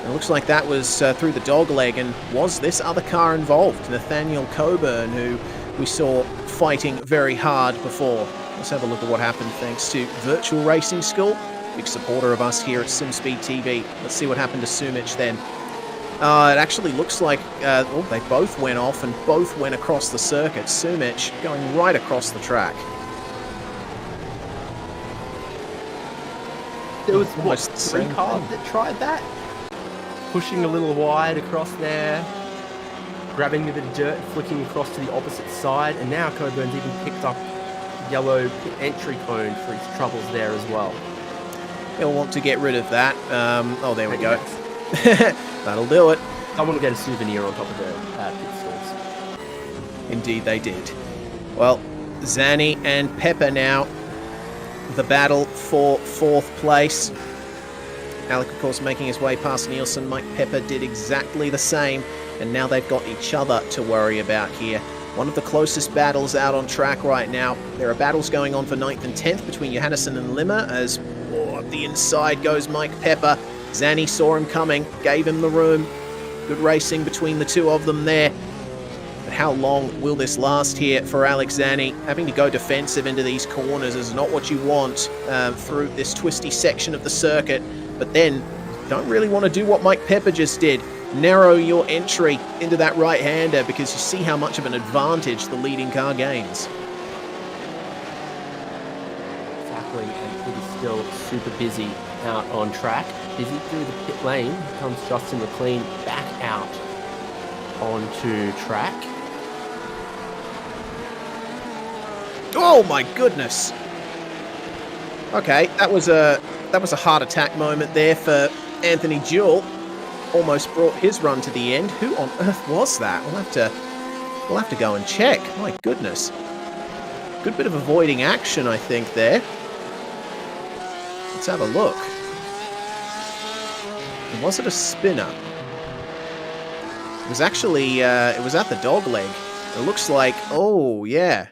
It looks like that was through the dog leg, and was this other car involved? Nathaniel Coburn, who we saw fighting very hard before. Let's have a look at what happened thanks to Virtual Racing School, big supporter of us here at SimSpeed TV. Let's see what happened to Sumich then. It actually looks like they both went off and both went across the circuit. Sumich going right across the track. There was Almost what, the 3 same cars thing. that tried that? Pushing a little wide across there, grabbing a bit of dirt, flicking across to the opposite side, and now Coburn's even picked up yellow pit entry cone for his troubles there as well. He'll want to get rid of that. Oh, there we go. That'll do it. Someone will get a souvenir on top of the pit stalls. Indeed they did. Well, Zanny and Pepper now, the battle for 4th place. Alec, of course, making his way past Nielsen. Mike Pepper did exactly the same, and now they've got each other to worry about here. One of the closest battles out on track right now. There are battles going on for 9th and 10th between Johannesson and Limmer, as up the inside goes Mike Pepper. Zanny saw him coming, gave him the room. Good racing between the two of them there. But how long will this last here for Alex Zanny? Having to go defensive into these corners is not what you want through this twisty section of the circuit. But then, you don't really want to do what Mike Pepper just did. Narrow your entry into that right-hander, because you see how much of an advantage the leading car gains. Exactly, and it is still super busy out on track. Busy through the pit lane comes Justin McLean back out onto track. Oh my goodness! Okay, that was a heart attack moment there for Anthony Jewell. Almost brought his run to the end. Who on earth was that? We'll have to go and check. My goodness. Good bit of avoiding action, I think, there. Let's have a look. Was it a spinner? It was actually, it was at the dog leg. It looks like, oh yeah.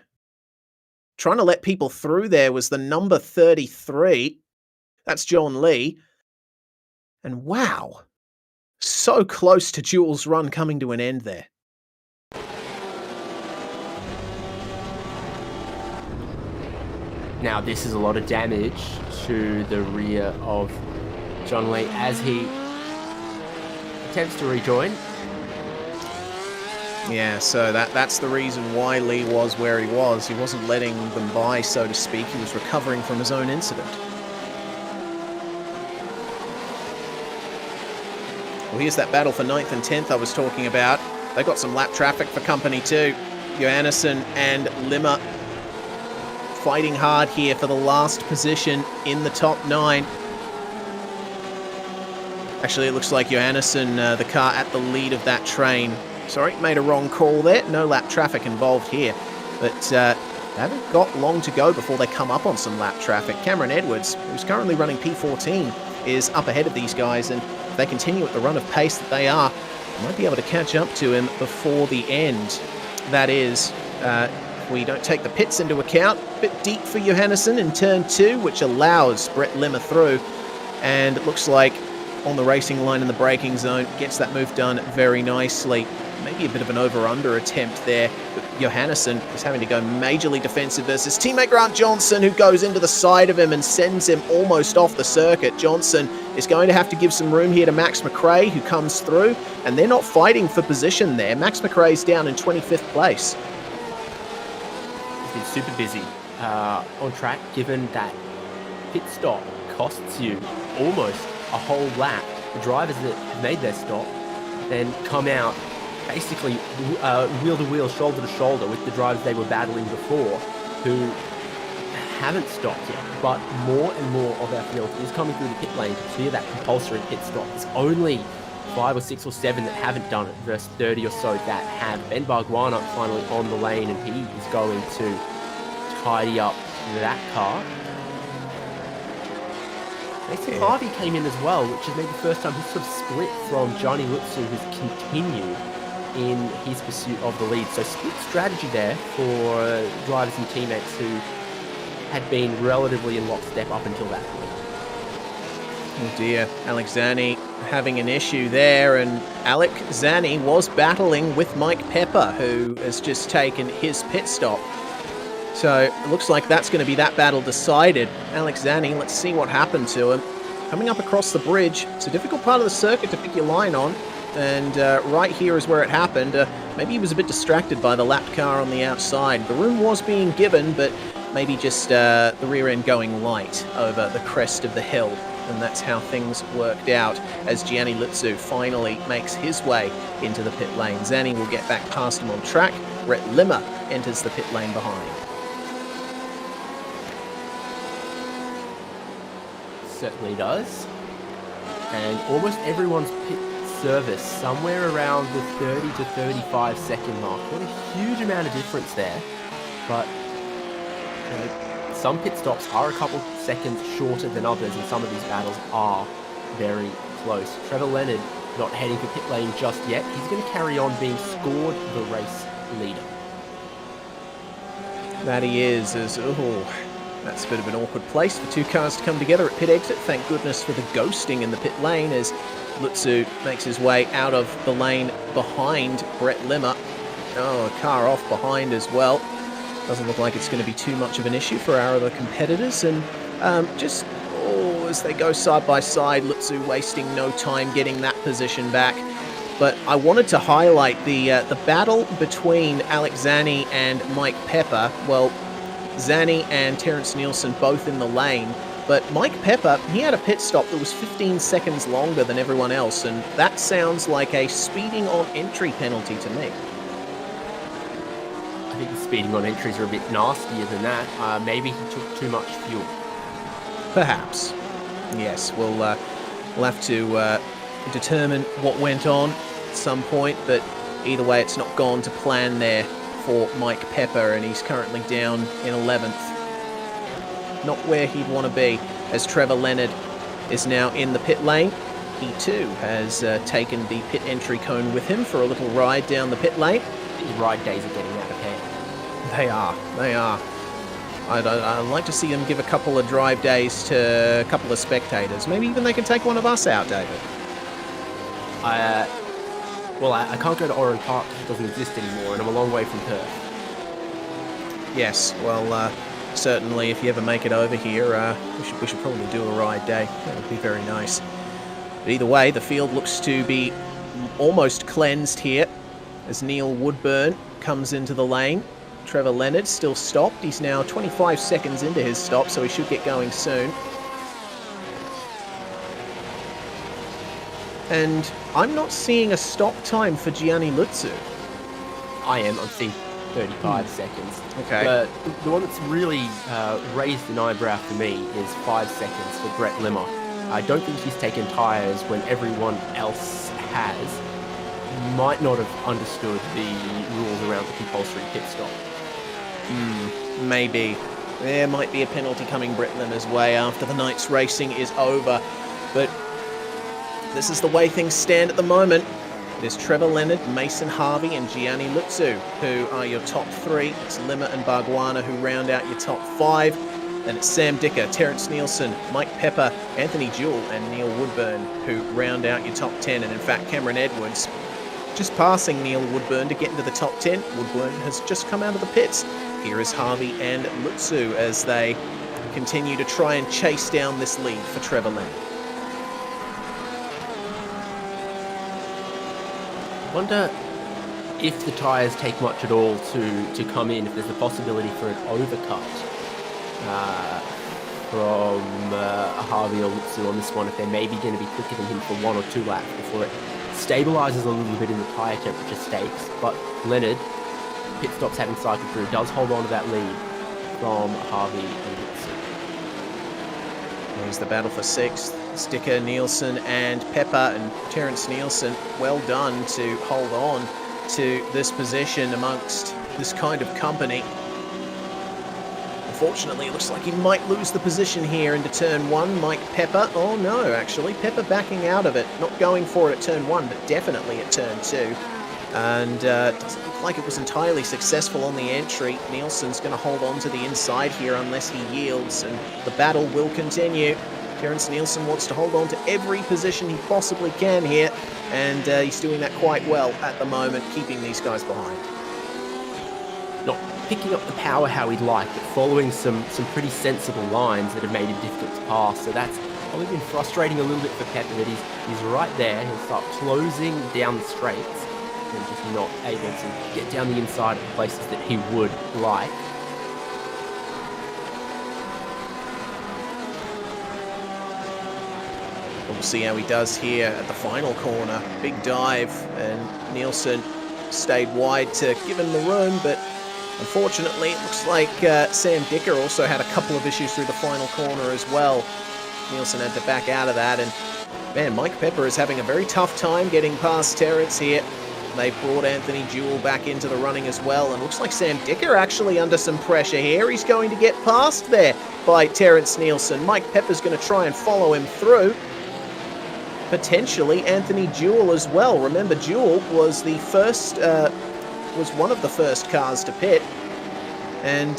Trying to let people through there was the number 33. That's John Lee. And wow. So close to Jewell's run coming to an end there. Now this is a lot of damage to the rear of John Lee as he attempts to rejoin. Yeah, so that's the reason why Lee was where he was. He wasn't letting them by, so to speak. He was recovering from his own incident. Well, here's that battle for 9th and 10th I was talking about. They got some lap traffic for company too. Johannesson and Limmer fighting hard here for the last position in the top 9. Actually, it looks like Johannesson, the car at the lead of that train. Sorry, made a wrong call there. No lap traffic involved here. But they haven't got long to go before they come up on some lap traffic. Cameron Edwards, who's currently running P14, is up ahead of these guys. And if they continue at the run of pace that they are, they might be able to catch up to him before the end. That is, we don't take the pits into account. A bit deep for Johannesson in turn 2, which allows Brett Limmer through. And it looks like on the racing line in the braking zone, gets that move done very nicely. Maybe a bit of an over-under attempt there. But Johannesson is having to go majorly defensive versus teammate Grant Johnson, who goes into the side of him and sends him almost off the circuit. Johnson is going to have to give some room here to Max McRae, who comes through, and they're not fighting for position there. Max McRae's down in 25th place. He's been super busy on track, given that pit stop costs you almost a whole lap. The drivers that have made their stop then come out basically wheel to wheel, shoulder to shoulder with the drivers they were battling before, who haven't stopped yet. But more and more of our field is coming through the pit lane to clear that compulsory pit stop. There's only 5 or 6 or 7 that haven't done it versus 30 or so that have. Ben Barguana finally on the lane, and he is going to tidy up that car. Mason Harvey came in as well, which is maybe the first time he's sort of split from Johnny Lutsu, who's continued in his pursuit of the lead. So split strategy there for drivers and teammates who had been relatively in lockstep up until that point. Oh dear, Alex Zani having an issue there, and Alec Zani was battling with Mike Pepper, who has just taken his pit stop. So it looks like that's going to be that battle decided. Alex Zani, let's see what happened to him. Coming up across the bridge, it's a difficult part of the circuit to pick your line on, and right here is where it happened. Maybe he was a bit distracted by the lapped car on the outside. The room was being given, but maybe just the rear end going light over the crest of the hill. And that's how things worked out as Gianni Lutsu finally makes his way into the pit lane. Zani will get back past him on track. Brett Limmer enters the pit lane behind. Certainly does. And almost everyone's pit service somewhere around the 30 to 35 second mark. Not a huge amount of difference there, but some pit stops are a couple seconds shorter than others, and some of these battles are very close. Trevor Leonard not heading for pit lane just yet. He's going to carry on being scored the race leader. That he is, as that's a bit of an awkward place for two cars to come together at pit exit. Thank goodness for the ghosting in the pit lane as Lutsu makes his way out of the lane behind Brett Limmer. Oh, a car off behind as well. Doesn't look like it's going to be too much of an issue for our other competitors. And as they go side by side, Lutsu wasting no time getting that position back. But I wanted to highlight the battle between Alex Zani and Mike Pepper. Well, Zani and Terrence Nielsen both in the lane, but Mike Pepper, he had a pit stop that was 15 seconds longer than everyone else, and that sounds like a speeding on entry penalty to me. I think the speeding on entries are a bit nastier than that. Maybe he took too much fuel. Perhaps. Yes, we'll have to determine what went on at some point, but either way, it's not gone to plan there for Mike Pepper, and he's currently down in 11th. Not where he'd want to be, as Trevor Leonard is now in the pit lane. He too has taken the pit entry cone with him for a little ride down the pit lane. These ride days are getting out of hand. They are. I'd like to see them give a couple of drive days to a couple of spectators. Maybe even they can take one of us out, David. I can't go to Oran Park because it doesn't exist anymore, and I'm a long way from Perth. Yes, well, certainly if you ever make it over here, we should probably do a ride day. That would be very nice. But either way, the field looks to be almost cleansed here, as Neil Woodburn comes into the lane. Trevor Leonard still stopped. He's now 25 seconds into his stop, so he should get going soon. And I'm not seeing a stop time for Gianni Lutzu. I'm seeing 35 seconds. Okay. But the one that's really raised an eyebrow for me is 5 seconds for Brett Limmer. I don't think he's taken tyres when everyone else has. Might not have understood the rules around the compulsory pit stop. Maybe. There might be a penalty coming Brett Limmer's way after the night's racing is over. But this is the way things stand at the moment. There's Trevor Leonard, Mason Harvey, and Gianni Lutzu, who are your top three. It's Limmer and Bargwanna who round out your top five. Then it's Sam Dicker, Terence Nielsen, Mike Pepper, Anthony Jewell, and Neil Woodburn, who round out your top 10. And in fact, Cameron Edwards just passing Neil Woodburn to get into the top 10. Woodburn has just come out of the pits. Here is Harvey and Lutzu as they continue to try and chase down this lead for Trevor Leonard. I wonder if the tyres take much at all to come in, if there's a possibility for an overcut from Harvey or Lutzu on this one, if they're maybe going to be quicker than him for 1 or 2 laps before it stabilises a little bit in the tyre temperature stakes. But Leonard, pit stops having cycled through, does hold on to that lead from Harvey and Lutzu. Here's the battle for sixth. Sticker, Nielsen, and Pepper, and Terence Nielsen, well done to hold on to this position amongst this kind of company. Unfortunately, it looks like he might lose the position here into turn one. Mike Pepper, oh no, actually, Pepper backing out of it, not going for it at turn one, but definitely at turn two. And doesn't look like it was entirely successful on the entry. Nielsen's going to hold on to the inside here unless he yields, and the battle will continue. Terence Nielsen wants to hold on to every position he possibly can here, and he's doing that quite well at the moment, keeping these guys behind. Not picking up the power how he'd like, but following some pretty sensible lines that have made it difficult to pass. So that's probably been frustrating a little bit for Pepper, that he's right there. He'll start closing down the straights and just not able to get down the inside of the places that he would like. We'll see how he does here at the final corner. Big dive, and Nielsen stayed wide to give him the room, but unfortunately it looks like Sam Dicker also had a couple of issues through the final corner as well. Nielsen had to back out of that, and man, Mike Pepper is having a very tough time getting past Terence here. They've brought Anthony Jewell back into the running as well, and looks like Sam Dicker actually under some pressure here. He's going to get past there by Terence Nielsen. Mike Pepper's going to try and follow him through. Potentially Anthony Jewell as well. Remember, Jewell was the first, was one of the first cars to pit, and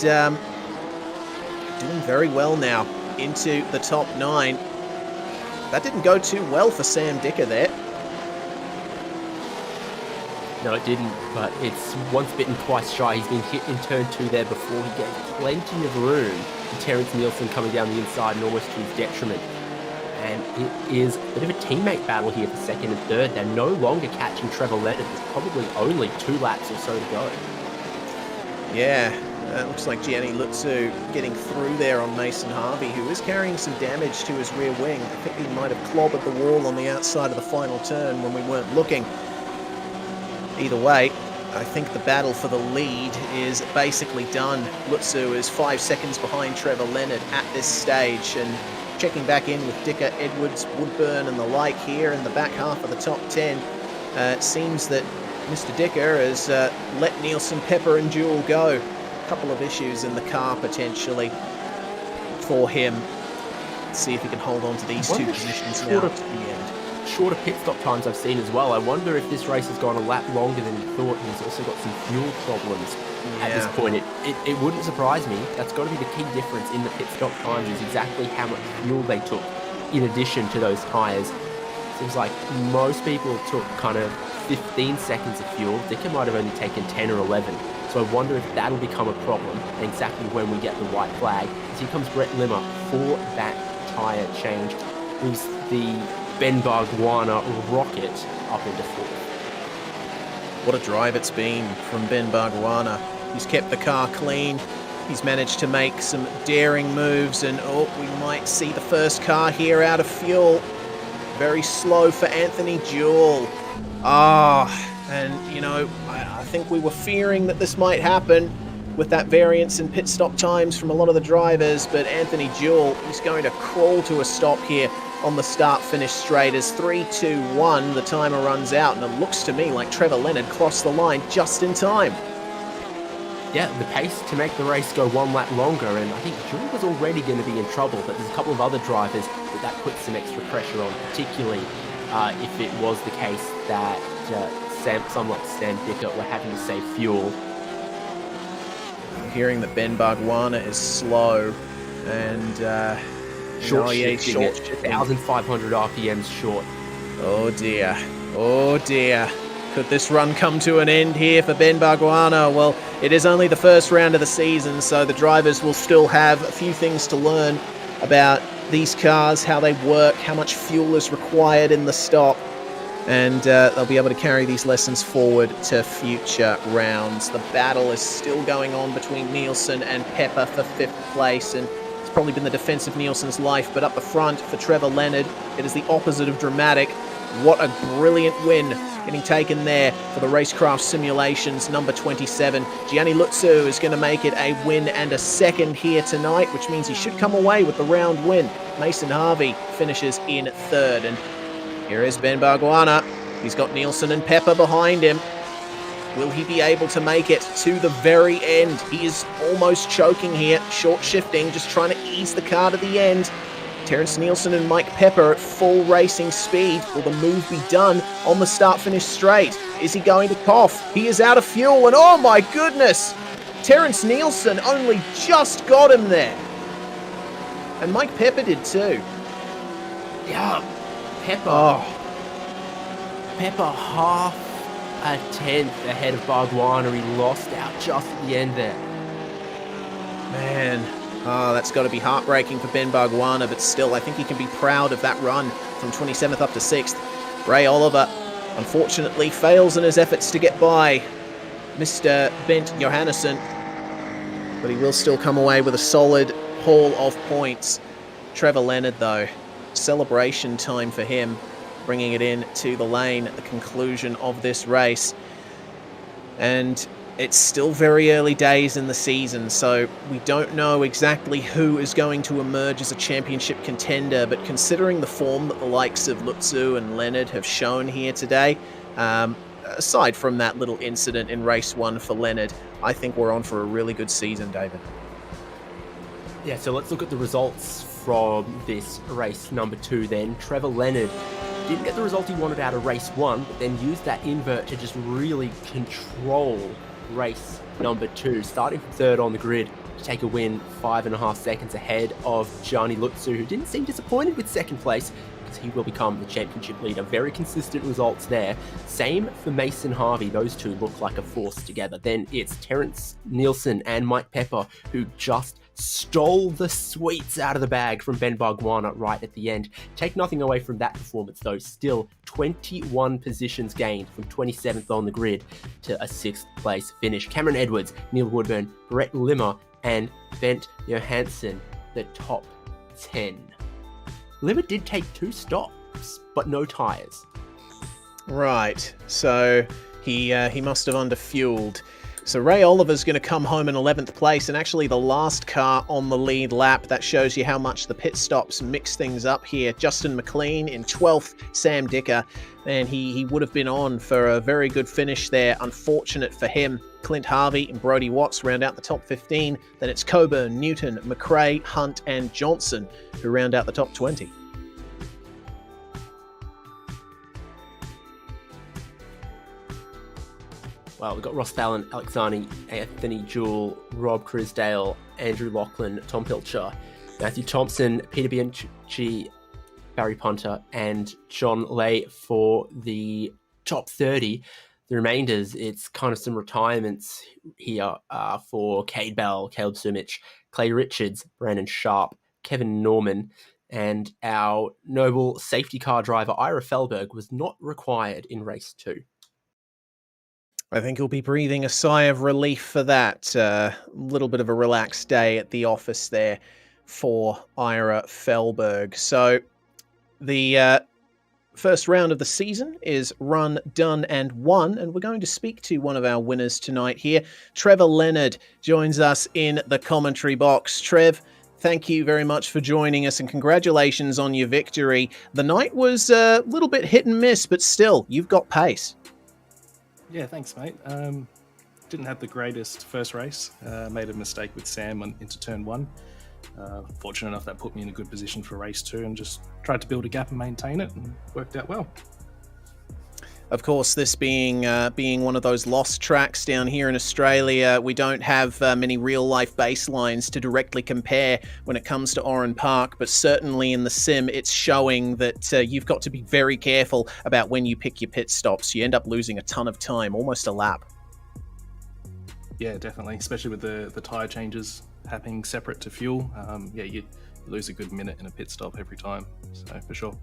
doing very well now into the top 9. That didn't go too well for Sam Dicker there. No, it didn't, but it's once bitten, twice shy. He's been hit in turn 2 there before. He gave plenty of room to Terence Nielsen coming down the inside and almost to his detriment. And it is a bit of a teammate battle here for second and third. They're no longer catching Trevor Leonard. There's probably only 2 laps or so to go. Yeah, it looks like Gianni Lutzu getting through there on Mason Harvey, who is carrying some damage to his rear wing. I think he might have clobbered the wall on the outside of the final turn when we weren't looking. Either way, I think the battle for the lead is basically done. Lutzu is 5 seconds behind Trevor Leonard at this stage, and checking back in with Dicker, Edwards, Woodburn and the like here in the back half of the top 10. It seems that Mr. Dicker has let Nielsen, Pepper and Jewell go. A couple of issues in the car potentially for him. Let's see if he can hold on to these 2 positions now to the end. Shorter pit stop times I've seen as well. I wonder if this race has gone a lap longer than he thought, and he's also got some fuel problems at this point. It wouldn't surprise me. That's got to be the key difference in the pit stop times, is exactly how much fuel they took in addition to those tyres. Seems like most people took kind of 15 seconds of fuel. Dicker might have only taken 10 or 11. So I wonder if that'll become a problem, and exactly when we get the white flag. As here comes Brett Limmer for that tyre change. Moves the Ben Bargwanna rocket up into 4th. What a drive it's been from Ben Bargwanna. He's kept the car clean. He's managed to make some daring moves, and we might see the first car here out of fuel. Very slow for Anthony Jewell. And I think we were fearing that this might happen with that variance in pit stop times from a lot of the drivers, but Anthony Jewell is going to crawl to a stop here on the start-finish straight as 3-2-1, the timer runs out, and it looks to me like Trevor Leonard crossed the line just in time. Yeah, the pace to make the race go one lap longer, and I think Jewell was already going to be in trouble, but there's a couple of other drivers that puts some extra pressure on, particularly if it was the case that someone like Sam Dicker were having to save fuel. Hearing that Ben Bargwanna is slow and short shifting, 1,500 RPMs short. Oh dear. Could this run come to an end here for Ben Bargwanna? Well, it is only the first round of the season, so the drivers will still have a few things to learn about these cars, how they work, how much fuel is required in the stop, and they'll be able to carry these lessons forward to future rounds. The battle is still going on between Nielsen and Pepper for 5th place, and it's probably been the defense of Nielsen's life, but up the front for Trevor Leonard, it is the opposite of dramatic. What a brilliant win getting taken there for the Racecraft Simulations number 27. Gianni Lutzu is going to make it a win and a second here tonight, which means he should come away with the round win. Mason Harvey finishes in 3rd, and here is Ben Bargwanna. He's got Nielsen and Pepper behind him. Will he be able to make it to the very end? He is almost choking here, short shifting, just trying to ease the car to the end. Terrence Nielsen and Mike Pepper at full racing speed. Will the move be done on the start-finish straight? Is he going to cough? He is out of fuel, and oh my goodness! Terrence Nielsen only just got him there. And Mike Pepper did too. Yeah, Pepper half a tenth ahead of Bargwanna. He lost out just at the end there. Man, that's got to be heartbreaking for Ben Bargwanna, but still, I think he can be proud of that run from 27th up to 6th. Ray Oliver, unfortunately, fails in his efforts to get by Mr. Bent Johannesson, but he will still come away with a solid haul of points. Trevor Leonard, though, celebration time for him, bringing it in to the lane at the conclusion of this race. And it's still very early days in the season, so we don't know exactly who is going to emerge as a championship contender, but considering the form that the likes of Lutzu and Leonard have shown here today, aside from that little incident in race 1 for Leonard, I think we're on for a really good season, David. Yeah, so let's look at the results from this race number 2 then. Trevor Leonard didn't get the result he wanted out of race 1, but then used that invert to just really control race number 2, starting from 3rd on the grid to take a win 5.5 seconds ahead of Gianni Lutzu, who didn't seem disappointed with 2nd place because he will become the championship leader. Very consistent results there. Same for Mason Harvey. Those two look like a force together. Then it's Terrence Nielsen and Mike Pepper who just stole the sweets out of the bag from Ben Bargwanna right at the end. Take nothing away from that performance though, still 21 positions gained from 27th on the grid to a 6th place finish. Cameron Edwards, Neil Woodburn, Brett Limmer and Bent Johansson, the top 10. Limmer did take 2 stops, but no tyres. Right, so he must have underfueled. So Ray Oliver's going to come home in 11th place, and actually the last car on the lead lap. That shows you how much the pit stops mix things up here. Justin McLean in 12th, Sam Dicker, and he would have been on for a very good finish there. Unfortunate for him. Clint Harvey and Brody Watts round out the top 15. Then it's Coburn, Newton, McRae, Hunt, and Johnson who round out the top 20. Well, we've got Ross Fallon, Alexani, Anthony Jewell, Rob Crisdale, Andrew Lachlan, Tom Pilcher, Matthew Thompson, Peter Bianchi, Barry Punter, and John Lay for the top 30. The remainders, it's kind of some retirements here for Cade Bell, Caleb Sumich, Clay Richards, Brandon Sharp, Kevin Norman, and our noble safety car driver Ira Felberg was not required in race 2. I think you'll be breathing a sigh of relief for that. Little bit of a relaxed day at the office there for Ira Felberg. So the first round of the season is run, done, and won, and we're going to speak to one of our winners tonight here. Trevor Leonard joins us in the commentary box. Trev, thank you very much for joining us, and congratulations on your victory. The night was a little bit hit and miss, but still, you've got pace. Yeah, thanks, mate. Didn't have the greatest first race. Made a mistake with Sam into turn 1. Fortunate enough, that put me in a good position for race 2, and just tried to build a gap and maintain it, and worked out well. Of course, this being one of those lost tracks down here in Australia, we don't have many real-life baselines to directly compare when it comes to Oran Park, but certainly in the sim, it's showing that you've got to be very careful about when you pick your pit stops. You end up losing a ton of time, almost a lap. Yeah, definitely, especially with the tyre changes happening separate to fuel. You lose a good minute in a pit stop every time, so for sure.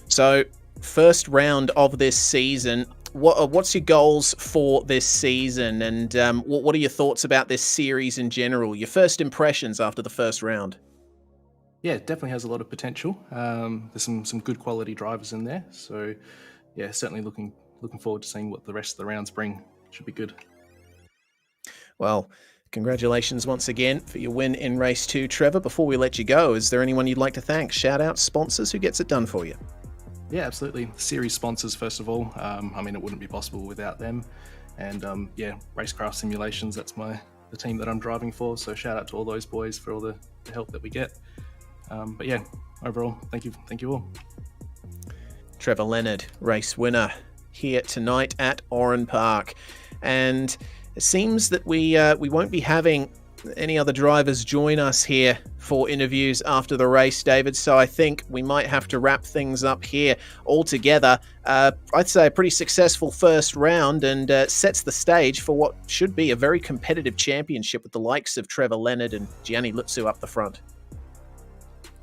So, first round of this season, what's your goals for this season, and what are your thoughts about this series in general? Your first impressions after the first round? Yeah, it definitely has a lot of potential. There's some good quality drivers in there, so yeah, certainly looking forward to seeing what the rest of the rounds bring. Should be good. Well, congratulations once again for your win in race 2, Trevor. Before we let you go, is there anyone you'd like to thank? Shout out sponsors, who gets it done for you? Yeah, absolutely. Series sponsors, first of all. It wouldn't be possible without them. And Racecraft Simulations, that's the team that I'm driving for. So shout out to all those boys for all the help that we get. Overall, thank you all. Trevor Leonard, race winner here tonight at Oran Park. And it seems that we won't be having any other drivers join us here for interviews after the race, David, so I think we might have to wrap things up here altogether. I'd say a pretty successful first round, and sets the stage for what should be a very competitive championship with the likes of Trevor Leonard and Gianni Lutzu up the front.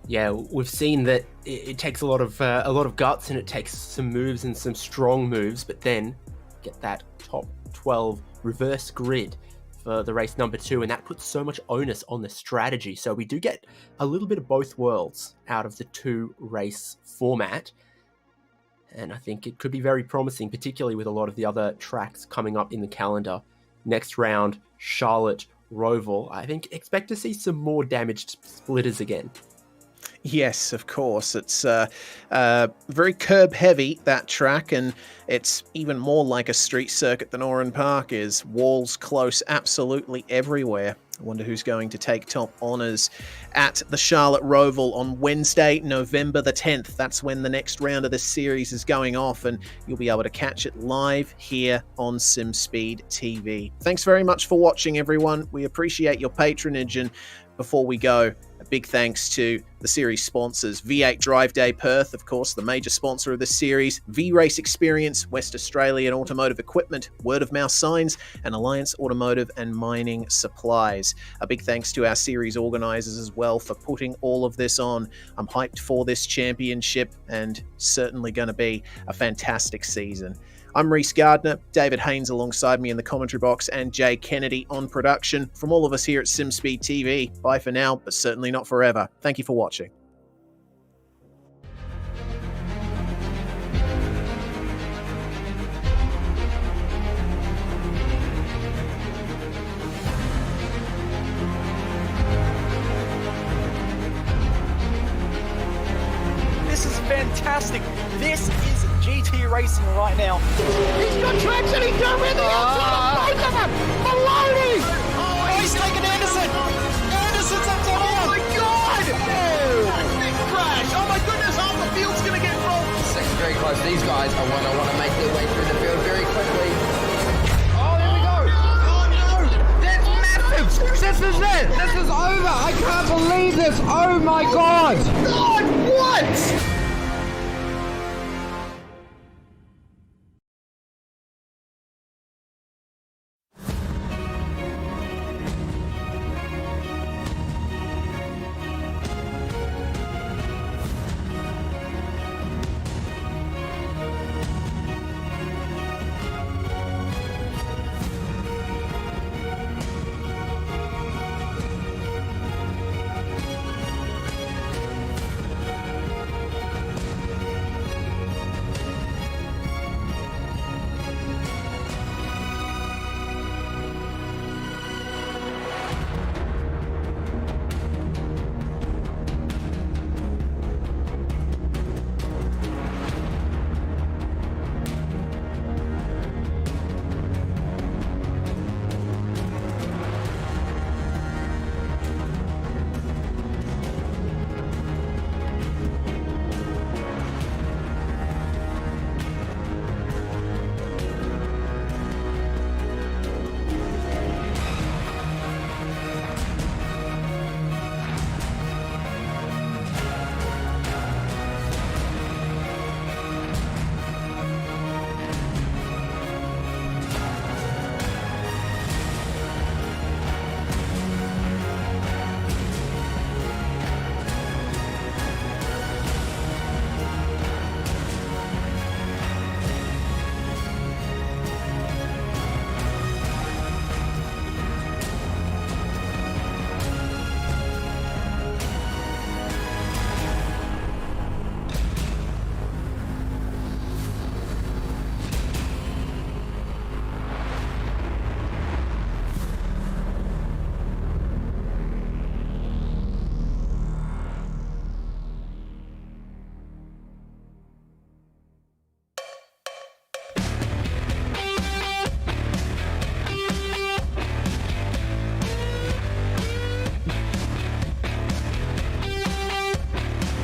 Yeah, we've seen that it takes a lot of guts, and it takes some moves and some strong moves, but then get that top 12 reverse grid for the race number 2, and that puts so much onus on the strategy. So we do get a little bit of both worlds out of the 2-race format, and I think it could be very promising, particularly with a lot of the other tracks coming up in the calendar. Next round, Charlotte, Roval. I think expect to see some more damaged splitters again. Yes, of course. It's very curb heavy, that track, and it's even more like a street circuit than Oran Park is. Walls close absolutely everywhere. I wonder who's going to take top honours at the Charlotte Roval on Wednesday, November the 10th. That's when the next round of this series is going off, and you'll be able to catch it live here on SimSpeed TV. Thanks very much for watching, everyone. We appreciate your patronage, and before we go, a big thanks to the series sponsors. V8 Drive Day Perth, of course, the major sponsor of this series. V-Race Experience, West Australian Automotive Equipment, Word of Mouth Signs, and Alliance Automotive and Mining Supplies. A big thanks to our series organisers as well for putting all of this on. I'm hyped for this championship, and certainly going to be a fantastic season. I'm Reese Gardner, David Haynes alongside me in the commentary box, and Jay Kennedy on production. From all of us here at SimSpeed TV, bye for now, but certainly not forever. Thank you for watching. This is fantastic. This is GT racing right now. He's got traction, he's going with the outside of both of them! Maloney! Oh, he's taken Anderson! Anderson's up to Oh my god! Big crash! Oh my goodness, half the field's gonna get rolled! Second very close. These guys are want to make their way through the field very quickly. Oh, here we go! Oh no! That's massive! This is it! This is over! I can't believe this! Oh my god! God, what?